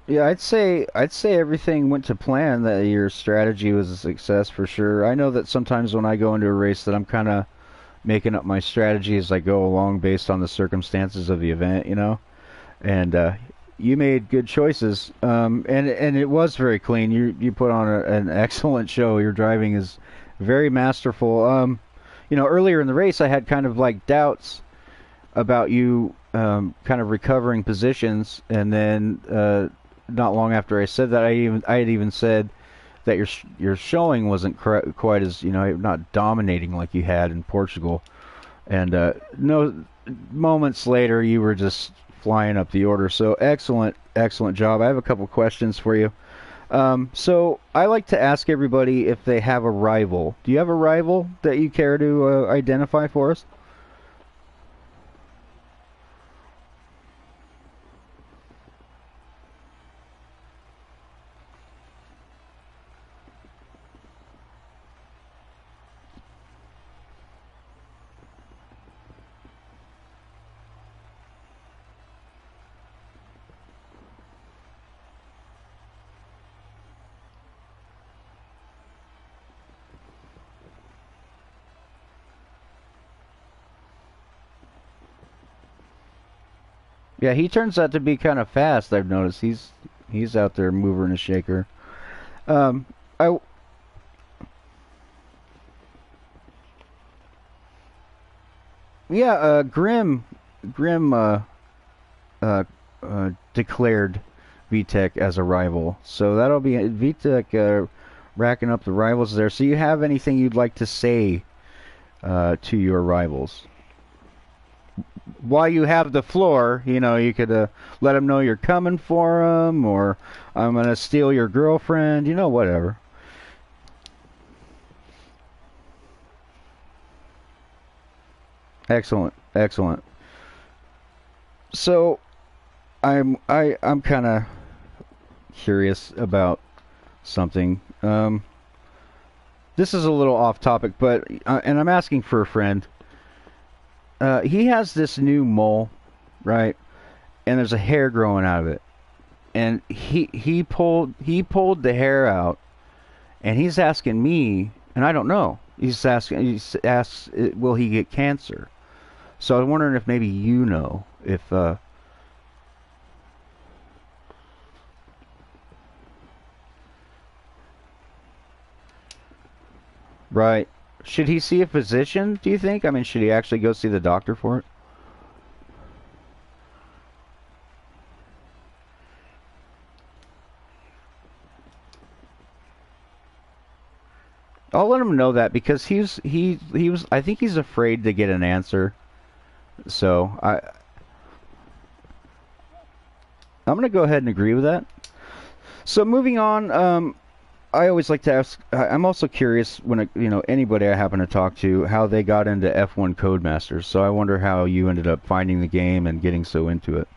Yeah, I'd say everything went to plan. That your strategy was a success for sure. I know that sometimes when I go into a race, that I'm kind of making up my strategy as I go along based on the circumstances of the event, And you made good choices, and it was very clean. You put on an excellent show. Your driving is very masterful. earlier in the race, I had kind of like doubts about you kind of recovering positions, and then not long after I said that, I had even said that your showing wasn't quite as not dominating like you had in Portugal, and no moments later you were just flying up the order. So excellent job. I have a couple questions for you. So I like to ask everybody if they have a rival. Do you have a rival that you care to identify for us? Yeah, he turns out to be kind of fast. I've noticed he's out there mover and a shaker. Um, I yeah, Grim declared VTech as a rival, so that'll be VTech racking up the rivals there. So you have anything you'd like to say to your rivals? While you have the floor, you could let them know you're coming for them, or I'm gonna steal your girlfriend, whatever. Excellent, excellent. So I'm kind of curious about something. This is a little off topic, but and I'm asking for a friend. He has this new mole, right? And there's a hair growing out of it. And he pulled the hair out, and he's asking me, and I don't know. He asks, will he get cancer? So I'm wondering if maybe if right. Should he see a physician, do you think? I mean, should he actually go see the doctor for it? I'll let him know that because he was I think he's afraid to get an answer. So I'm gonna go ahead and agree with that. So moving on, I always like to ask. I'm also curious when anybody I happen to talk to how they got into F1 Codemasters. So I wonder how you ended up finding the game and getting so into it.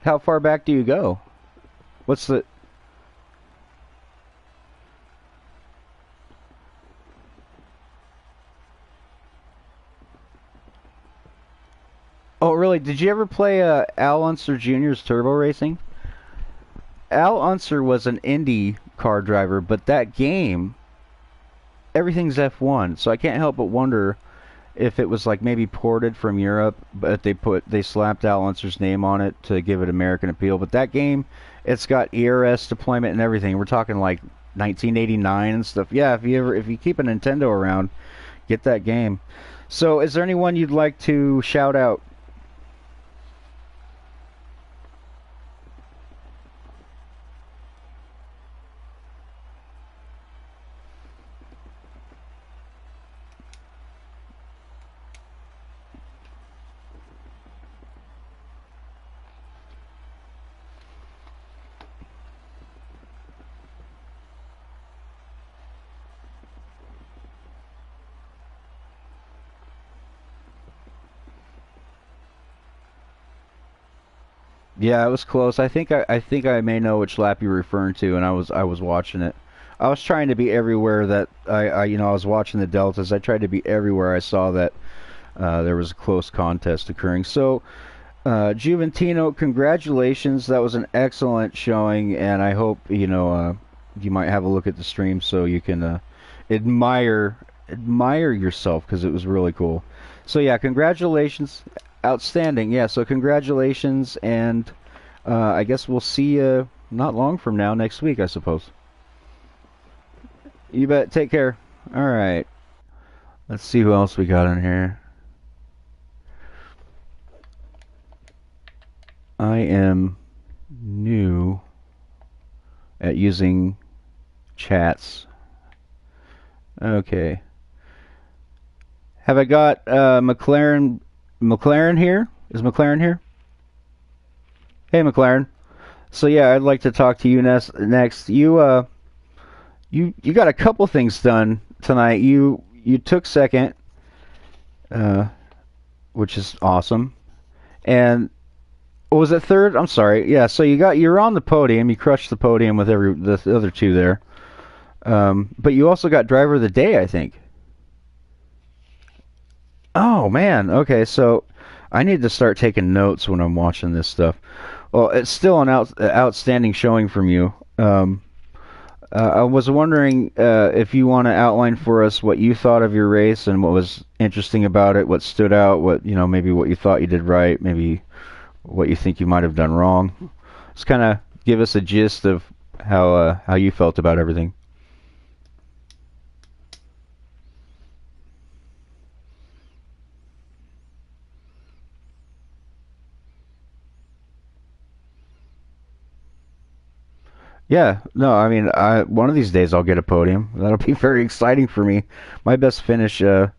How far back do you go? What's the? Oh, really? Did you ever play Al Unser Jr.'s Turbo Racing? Al Unser was an Indy car driver, but that game, everything's F1. So I can't help but wonder if it was like maybe ported from Europe, but they slapped Al Unser's name on it to give it American appeal. But that game, it's got ERS deployment and everything. We're talking like 1989 and stuff. Yeah, if you keep a Nintendo around, get that game. So, is there anyone you'd like to shout out? Yeah, it was close. I think I may know which lap you're referring to, and I was watching it. I was trying to be everywhere that I was watching the deltas. I tried to be everywhere I saw that there was a close contest occurring. So, Juventino, congratulations. That was an excellent showing, and I hope you might have a look at the stream so you can admire admire yourself because it was really cool. So yeah, congratulations, outstanding. Yeah, so congratulations, and I guess we'll see you not long from now, next week, I suppose. You bet. Take care. All right. Let's see who else we got in here. I am new at using chats. Okay. Have I got McLaren? McLaren here? Is McLaren here? Hey, McLaren. So yeah, I'd like to talk to you next. You got a couple things done tonight. You took second, uh, which is awesome. And what was it, third? I'm sorry. Yeah. So you're on the podium. You crushed the podium with the other two there. But you also got driver of the day, I think. Oh man. Okay. So I need to start taking notes when I'm watching this stuff. Well, it's still an outstanding showing from you. I was wondering if you want to outline for us what you thought of your race and what was interesting about it, what stood out, what maybe what you thought you did right, maybe what you think you might have done wrong. Just kind of give us a gist of how you felt about everything. Yeah, no, I mean, one of these days I'll get a podium. That'll be very exciting for me. My best finish in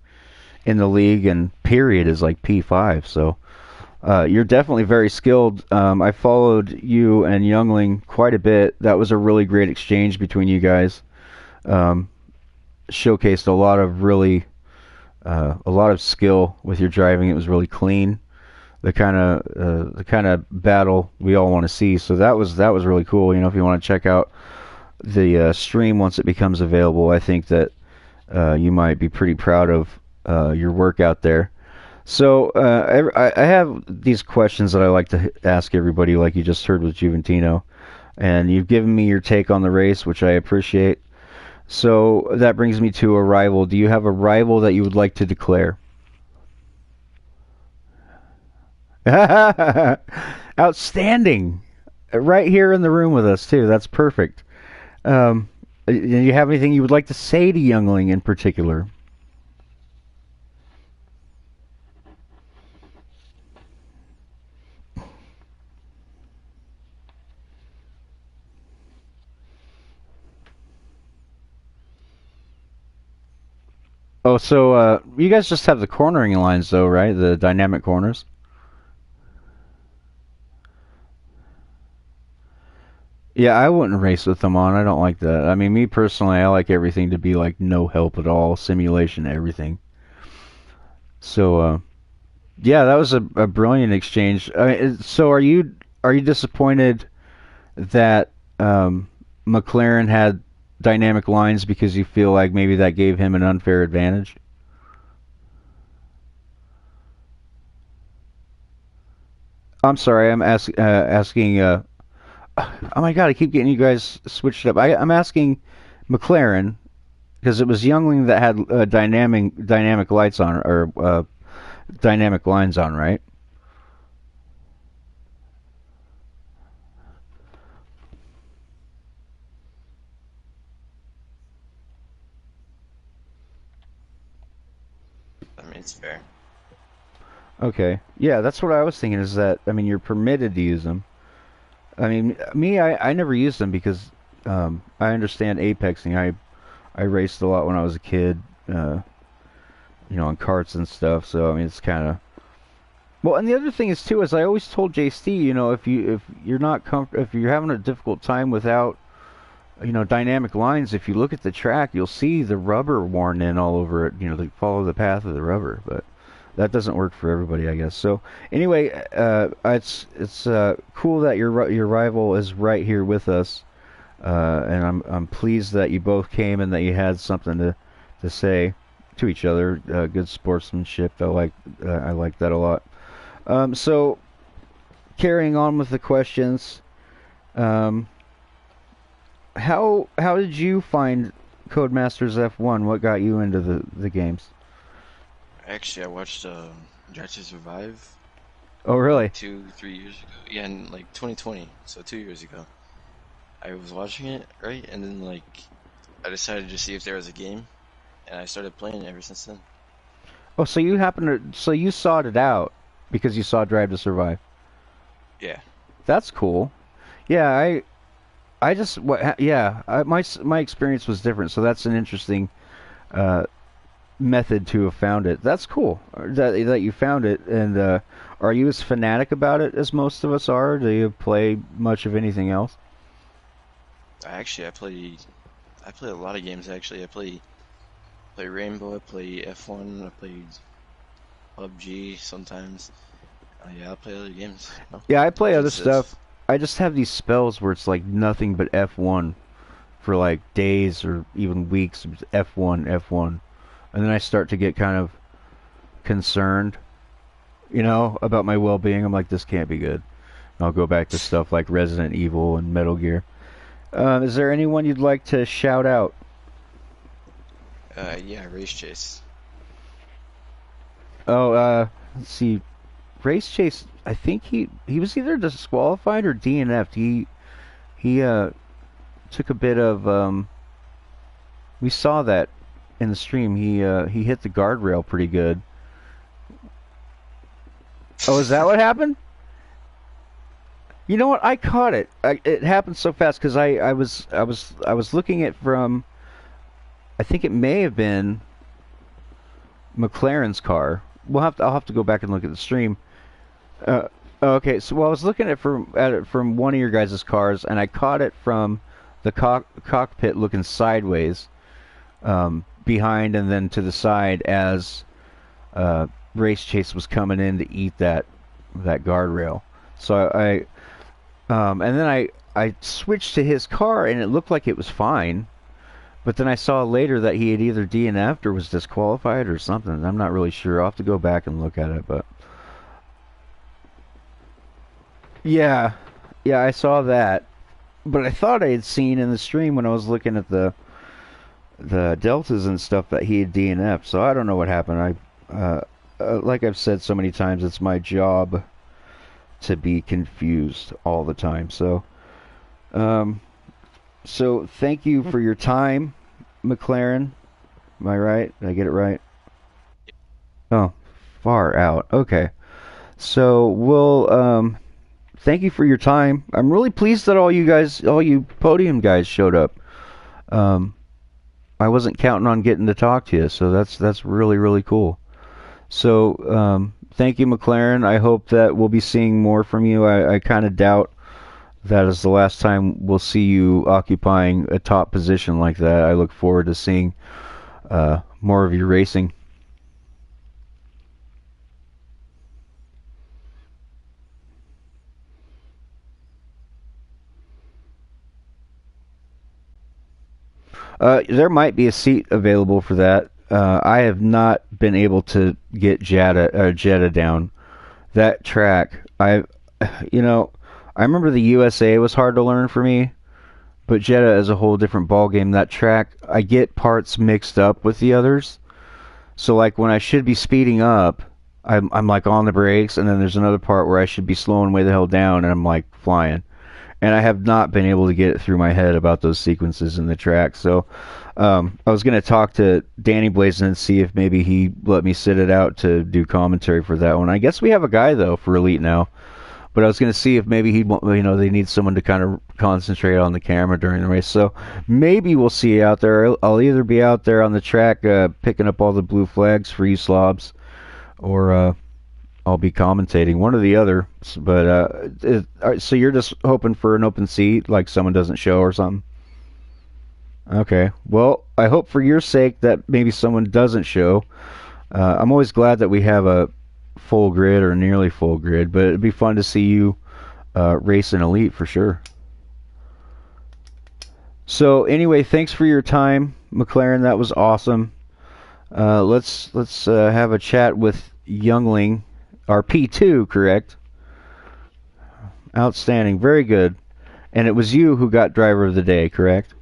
the league and period is like P5. So you're definitely very skilled. I followed you and Youngling quite a bit. That was a really great exchange between you guys. Um, Showcased a lot of skill with your driving. It was really clean. The kind of battle we all want to see. So that was really cool. If you want to check out the stream once it becomes available, I think that you might be pretty proud of your work out there. So I have these questions that I like to ask everybody, like you just heard with Juventino, and you've given me your take on the race, which I appreciate. So that brings me to a rival. Do you have a rival that you would like to declare? Outstanding. Right here in the room with us too. That's perfect. Do you have anything you would like to say to Youngling in particular? Oh, so you guys just have the cornering lines though, right? The dynamic corners. Yeah, I wouldn't race with them on. I don't like that. I mean, me personally, I like everything to be like no help at all, simulation, everything. So, yeah, that was a brilliant exchange. So, are you disappointed that McLaren had dynamic lines because you feel like maybe that gave him an unfair advantage? I'm sorry, asking. Oh my God, I keep getting you guys switched up. I'm asking McLaren because it was Youngling that had dynamic lights on or dynamic lines on, right? I mean, it's fair. Okay, yeah, that's what I was thinking. Is that I mean you're permitted to use them. I mean me, I never used them because I understand apexing. I raced a lot when I was a kid, uh, on carts and stuff. So I mean it's kind of well. And the other thing is too is I always told JC, if you're not if you're having a difficult time without dynamic lines, if you look at the track, you'll see the rubber worn in all over it. They follow the path of the rubber, but that doesn't work for everybody, I guess. So anyway, it's cool that your rival is right here with us, and I'm pleased that you both came and that you had something to say to each other. Good sportsmanship. I like that a lot. So carrying on with the questions. Um, how did you find Codemasters F1? What got you into the games? Actually, I watched Drive to Survive Oh, like really? 3 years ago. Yeah, in like 2020, so 2 years ago. I was watching it, right? And then like I decided to see if there was a game, and I started playing it ever since then. Oh, so you happened to, so you sought it out because you saw Drive to Survive. Yeah. That's cool. Yeah, I just yeah, my experience was different, so that's an interesting uh, method to have found it. That's cool that you found it. And are you as fanatic about it as most of us are? Do you play much of anything else? I play a lot of games actually. I play Rainbow, I play F1, I play PUBG sometimes. Yeah, I play other games. No, Yeah, I play other just stuff. this. I just have these spells where it's like nothing but F1 for like days or even weeks. F1, F1, and then I start to get kind of concerned, about my well-being. I'm like, this can't be good. I'll go back to stuff like Resident Evil and Metal Gear. Is there anyone you'd like to shout out? Yeah, Race Chase. Oh, let's see. Race Chase. I think he was either disqualified or DNF'd. He took a bit of we saw that in the stream. He hit the guardrail pretty good. Oh, is that what happened? You know what? I caught it. It happened so fast because I was looking at from. I think it may have been McLaren's car. I'll have to go back and look at the stream. Uh, okay, so I was looking at it from one of your guys' cars, and I caught it from the cockpit looking sideways, behind and then to the side as Race Chase was coming in to eat that guardrail. So and then I switched to his car, and it looked like it was fine. But then I saw later that he had either DNF'd or was disqualified or something. I'm not really sure. I'll have to go back and look at it, but yeah, yeah, I saw that. But I thought I had seen in the stream when I was looking at the deltas and stuff that he had DNF'd. So I don't know what happened. Like I've said so many times, it's my job to be confused all the time. Um, so thank you for your time, McLaren. Am I right? Did I get it right? Oh, far out. Okay. So we'll thank you for your time. I'm really pleased that all you podium guys showed up. Um, I wasn't counting on getting to talk to you, so that's really really cool. So thank you, McLaren. I hope that we'll be seeing more from you. I kind of doubt that is the last time we'll see you occupying a top position like that. I look forward to seeing more of your racing. There might be a seat available for that. I have not been able to get Jetta down that track. You know, I remember the USA was hard to learn for me, but Jetta is a whole different ballgame. That track, I get parts mixed up with the others. So like when I should be speeding up, I'm like on the brakes, and then there's another part where I should be slowing way the hell down, and I'm like flying. And I have not been able to get it through my head about those sequences in the track. So I was going to talk to Danny Blazin and see if maybe he let me sit it out to do commentary for that one. I guess we have a guy though for Elite now, but I was going to see if maybe they need someone to kind of concentrate on the camera during the race. So maybe we'll see you out there. I'll either be out there on the track picking up all the blue flags for you slobs, or I'll be commentating, one or the other. But so you're just hoping for an open seat, like someone doesn't show or something? Okay. Well, I hope for your sake that maybe someone doesn't show. I'm always glad that we have a full grid or nearly full grid, but it'd be fun to see you race in Elite for sure. So anyway, thanks for your time, McLaren. That was awesome. Let's have a chat with Youngling, our P2, correct? Outstanding, very good. And it was you who got driver of the day, correct?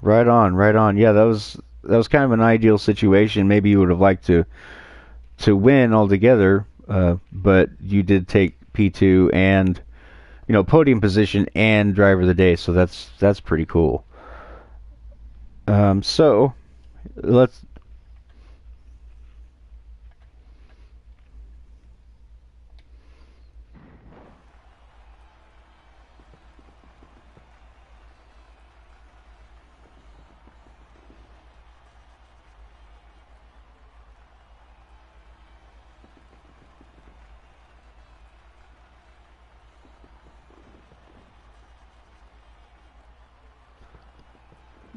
Right on, right on. Yeah, that was kind of an ideal situation. Maybe you would have liked to win altogether, but you did take P2 and podium position and driver of the day, so that's pretty cool. So let's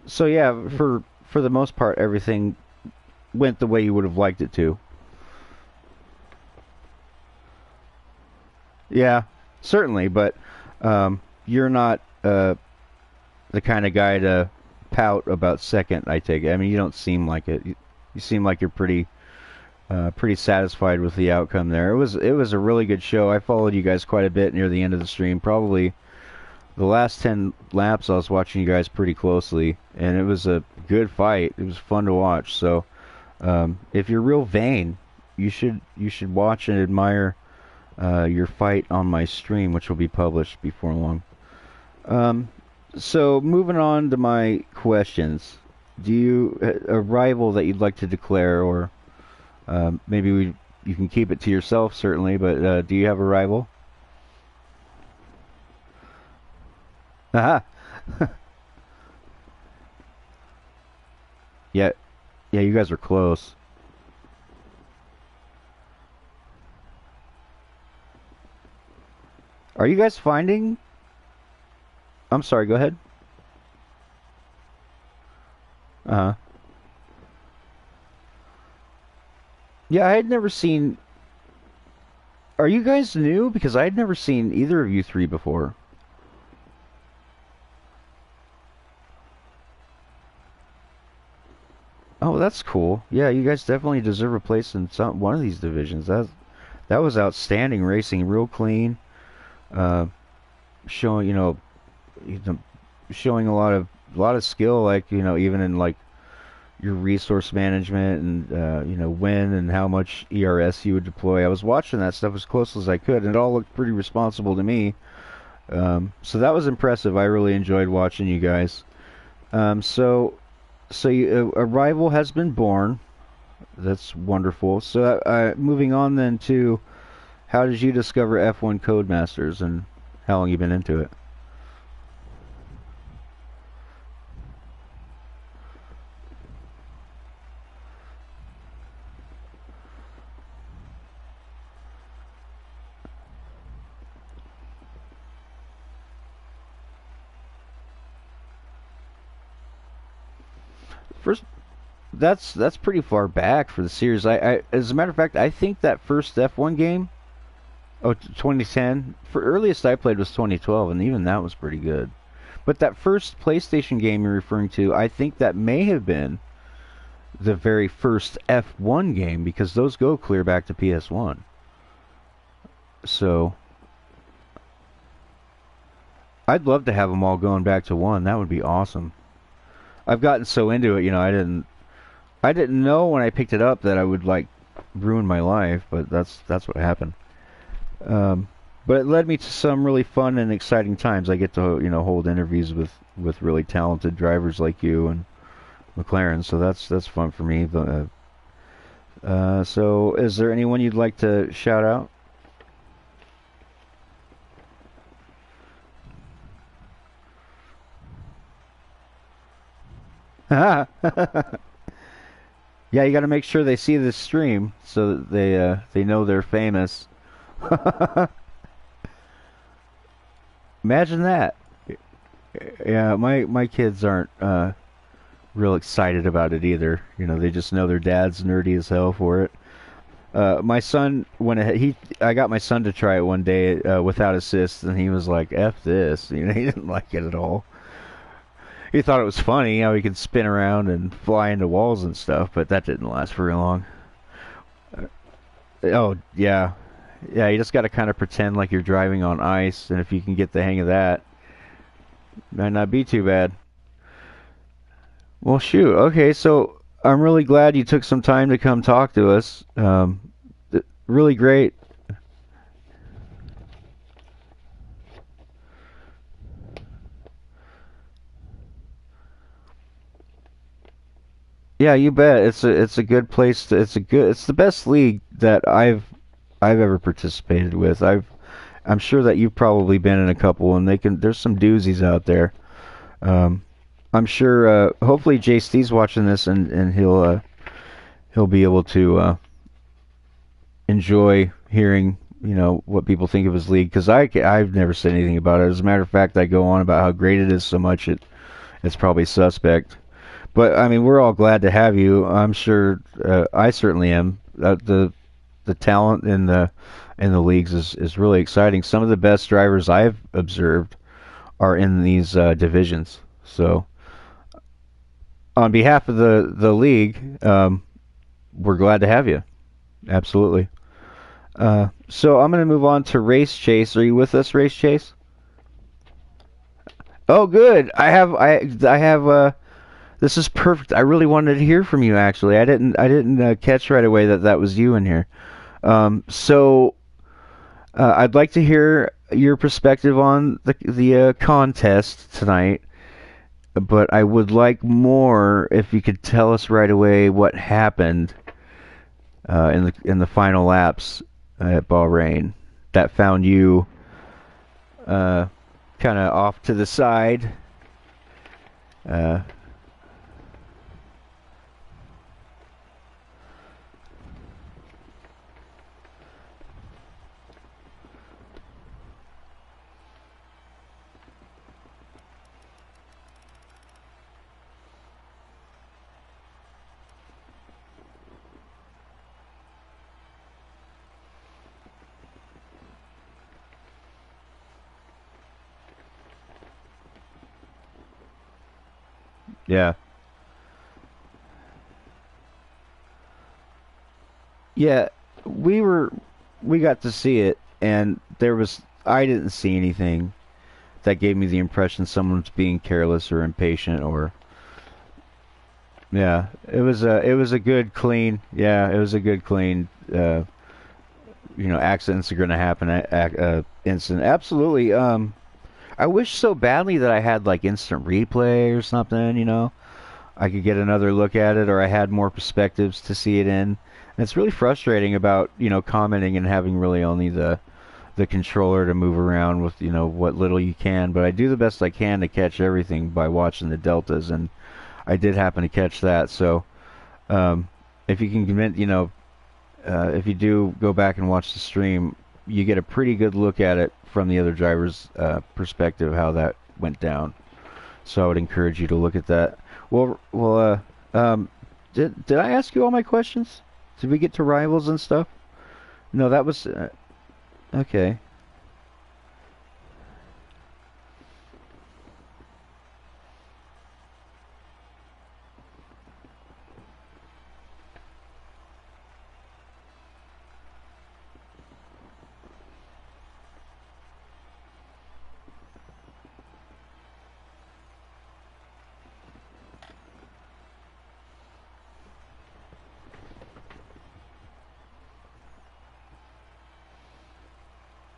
so yeah, for the most part, everything went the way you would have liked it to. Yeah, certainly, but you're not the kind of guy to pout about second. I take it. I mean, you don't seem like it. You seem like you're pretty satisfied with the outcome there. It was a really good show. I followed you guys quite a bit near the end of the stream. Probably the last 10 laps I was watching you guys pretty closely, and it was a good fight. It was fun to watch. So if you're real vain, you should watch and admire your fight on my stream, which will be published before long. Um, so moving on to my questions. Do you a rival that you'd like to declare, or maybe you can keep it to yourself certainly, but do you have a rival? Aha. Yeah, yeah, you guys are close. Are you guys finding? I'm sorry. Go ahead. Uh huh. Yeah, I had never seen. Are you guys new? Because I had never seen either of you three before. Oh, that's cool. Yeah, you guys definitely deserve a place in one of these divisions. That was outstanding racing, real clean. Uh, showing you know, showing a lot of skill, like even in like your resource management and when and how much ERS you would deploy. I was watching that stuff as close as I could, and it all looked pretty responsible to me. So that was impressive. I really enjoyed watching you guys. So a rival has been born. That's wonderful. So moving on then to how did you discover F1 Codemasters and how long you been into it? First, that's pretty far back for the series. As a matter of fact, I think that first F1 game, 2010. For earliest I played was 2012, and even that was pretty good. But that first PlayStation game you're referring to, I think that may have been the very first F1 game because those go clear back to PS1. So I'd love to have them all going back to one. That would be awesome. I've gotten so into it, I didn't know when I picked it up that I would like ruin my life, but that's what happened. Um, but it led me to some really fun and exciting times. I get to hold interviews with really talented drivers like you and McLaren, so that's fun for me. So is there anyone you'd like to shout out? Yeah, you got to make sure they see this stream so that they know they're famous. Imagine that. Yeah, my kids aren't real excited about it either. They just know their dad's nerdy as hell for it. My son went ahead. I got my son to try it one day without assist, and he was like, "F this." He didn't like it at all. He thought it was funny how he could spin around and fly into walls and stuff, but that didn't last very long. Oh yeah, yeah. You just got to kind of pretend like you're driving on ice, and if you can get the hang of that, might not be too bad. Well, shoot. Okay, so I'm really glad you took some time to come talk to us. Really great. Yeah, you bet. It's a good place to it's the best league that I've ever participated with. I'm sure that you've probably been in a couple, and there's some doozies out there. Um, I'm sure. Hopefully, JC's watching this, and he'll be able to enjoy hearing what people think of his league because I've never said anything about it. As a matter of fact, I go on about how great it is so much it's probably suspect. But I mean, we're all glad to have you. I'm sure I certainly am. The talent in the leagues is really exciting. Some of the best drivers I've observed are in these divisions. So on behalf of the league, we're glad to have you. Absolutely. So I'm going to move on to Race Chase. Are you with us, Race Chase? Oh, good. I have this is perfect. I really wanted to hear from you actually. I didn't catch right away that that was you in here. So I'd like to hear your perspective on the contest tonight, but I would like more if you could tell us right away what happened in the final laps at Bahrain that found you uh, kind of off to the side. Uh, yeah, yeah. We were we got to see it, and I didn't see anything that gave me the impression someone's being careless or impatient or yeah. It was a good clean. Yeah, it was a good clean. Accidents are going to happen. Incident. Absolutely. I wish so badly that I had like instant replay or something. I could get another look at it, or I had more perspectives to see it in. And it's really frustrating about commenting and having really only the controller to move around with what little you can. But I do the best I can to catch everything by watching the deltas, and I did happen to catch that. So um, if you can convince, if you do go back and watch the stream, you get a pretty good look at it from the other driver's perspective how that went down. So I would encourage you to look at that. Did I ask you all my questions? Did we get to rivals and stuff? No, that was okay.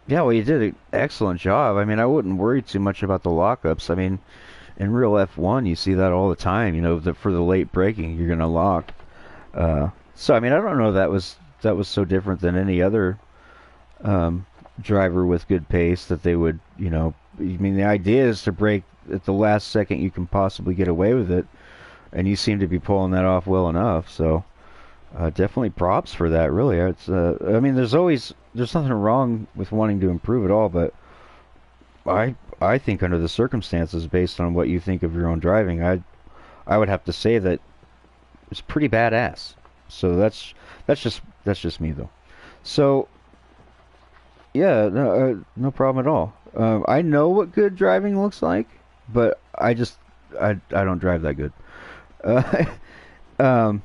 Yeah, well, you did an excellent job. I mean, I wouldn't worry too much about the lockups. I mean, in real F1, you see that all the time. For the late braking, you're gonna lock. So I mean, I don't know that was so different than any other um, driver with good pace that they would. I mean, the idea is to brake at the last second you can possibly get away with it, and you seem to be pulling that off well enough. So definitely props for that. Really, I mean, there's nothing wrong with wanting to improve at all, but I think under the circumstances, based on what you think of your own driving, I would have to say that it's pretty badass. So that's just me though. So yeah, no problem at all. I know what good driving looks like, but I don't drive that good. Uh, um,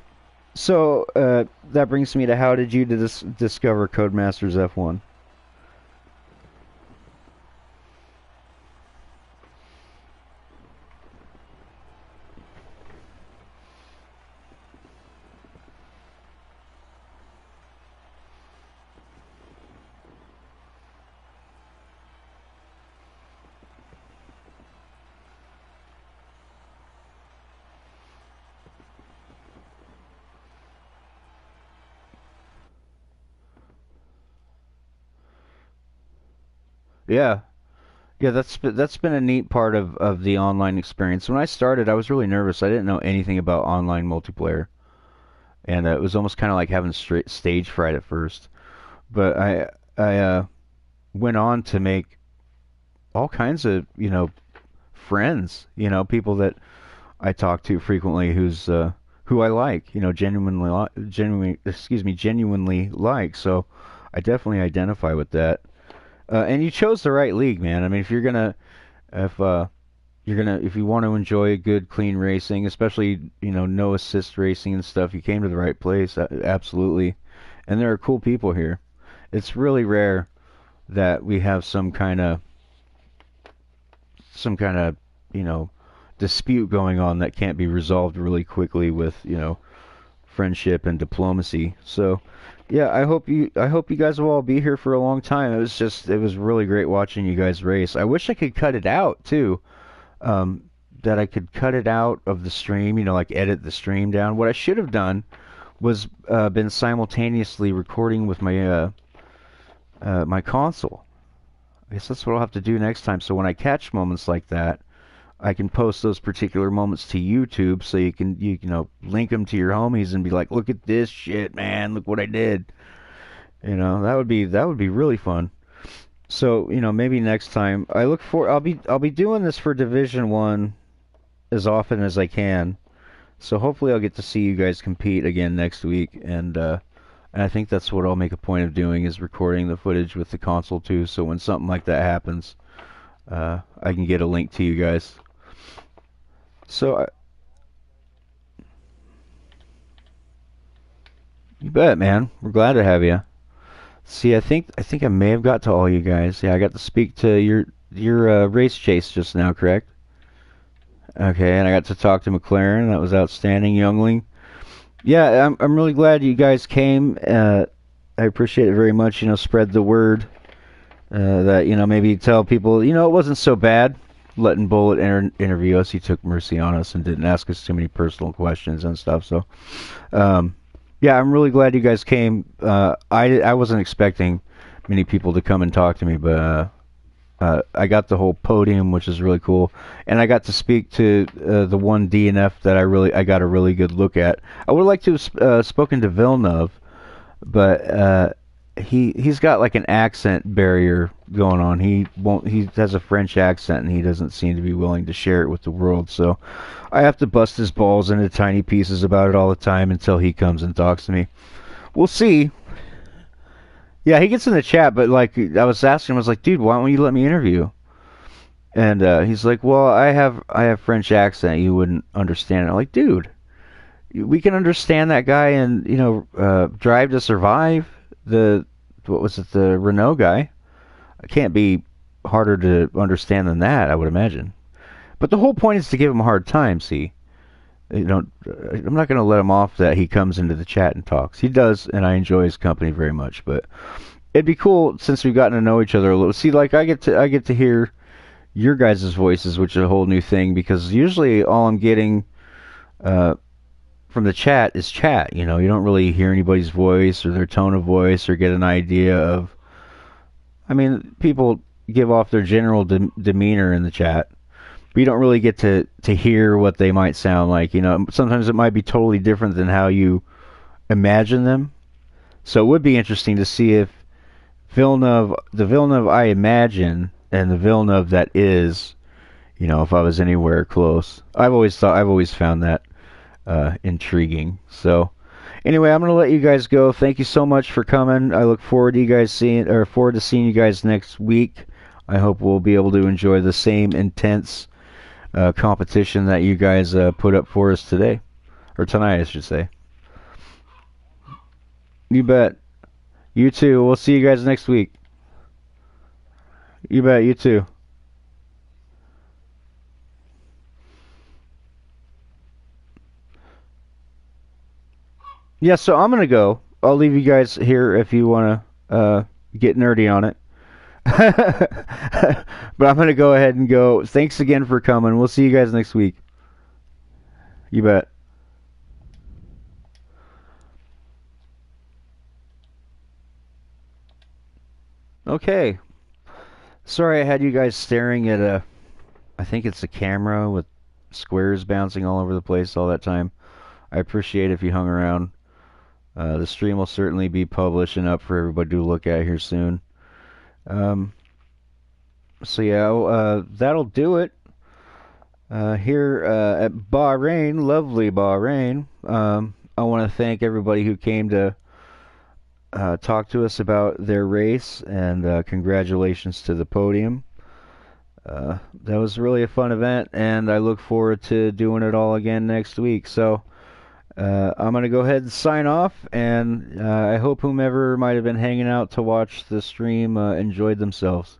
so that brings me to how did you discover Codemasters F1? Yeah. Yeah, that's been a neat part of the online experience. When I started, I was really nervous. I didn't know anything about online multiplayer, and it was almost kind of like having straight stage fright at first. But I went on to make all kinds of friends. People that I talk to frequently, who I like. Genuinely like. So I definitely identify with that. And you chose the right league, man. I mean, if if you want to enjoy good, clean racing, especially no assist racing and stuff, you came to the right place. Absolutely, and there are cool people here. It's really rare that we have some kind of you know dispute going on that can't be resolved really quickly with friendship and diplomacy. So yeah, I hope you guys will all be here for a long time. It was really great watching you guys race. I wish I could cut it out too. Um, that I could cut it out of the stream, like edit the stream down. What I should have done was been simultaneously recording with my console. I guess that's what I'll have to do next time. So when I catch moments like that, I can post those particular moments to YouTube, so you link them to your homies and be like, "Look at this shit, man! Look what I did." That would be really fun. So maybe next time I'll be doing this for Division 1 as often as I can. So hopefully I'll get to see you guys compete again next week, and I think that's what I'll make a point of doing is recording the footage with the console too. So when something like that happens, I can get a link to you guys. So you bet, man. We're glad to have you. See, I think I may have got to all you guys. Yeah, I got to speak to your race chase just now, correct? Okay, and I got to talk to McLaren. That was outstanding, youngling. Yeah, I'm really glad you guys came. I appreciate it very much. Spread the word. That maybe tell people it wasn't so bad letting Bullet interview us. He took mercy on us and didn't ask us too many personal questions and stuff. So um, yeah, I'm really glad you guys came. I wasn't expecting many people to come and talk to me, but I got the whole podium, which is really cool, and I got to speak to the one DNF that I got a really good look at. I would like to have spoken to Villeneuve, but he's got like an accent barrier going on. He has a French accent, and he doesn't seem to be willing to share it with the world. So I have to bust his balls into tiny pieces about it all the time until he comes and talks to me. We'll see. Yeah, he gets in the chat, but like I was asking him, I was like, dude, why don't you let me interview? And he's like, well, I have French accent, you wouldn't understand it. I'm like, dude, we can understand that guy and Drive to Survive. The what was it? The Renault guy. It can't be harder to understand than that, I would imagine. But the whole point is to give him a hard time. See, I'm not going to let him off that he comes into the chat and talks. He does, and I enjoy his company very much. But it'd be cool since we've gotten to know each other a little. See, like I get to hear your guys' voices, which is a whole new thing because usually all I'm getting uh, from the chat is chat. You don't really hear anybody's voice or their tone of voice or get an idea of. I mean, people give off their general demeanor in the chat, but you don't really get to hear what they might sound like. Sometimes it might be totally different than how you imagine them. So it would be interesting to see if the Villeneuve I imagine, and the Villeneuve that is, if I was anywhere close. I've always found that intriguing. So anyway, I'm gonna let you guys go. Thank you so much for coming. I look forward to seeing you guys next week. I hope we'll be able to enjoy the same intense competition that you guys put up for us today, or tonight, I should say. You bet. You too. We'll see you guys next week. You bet. You too. Yeah, so I'm gonna go. I'll leave you guys here if you wanna get nerdy on it. But I'm gonna go ahead and go. Thanks again for coming. We'll see you guys next week. You bet. Okay. Sorry I had you guys staring at a, I think it's a camera with squares bouncing all over the place all that time. I appreciate if you hung around. The stream will certainly be published and up for everybody to look at here soon. Um, so yeah, that'll do it. Here at Bahrain, lovely Bahrain. I want to thank everybody who came to talk to us about their race, and congratulations to the podium. That was really a fun event, and I look forward to doing it all again next week. So I'm going to go ahead and sign off, and I hope whomever might have been hanging out to watch the stream enjoyed themselves.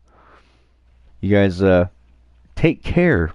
You guys take care.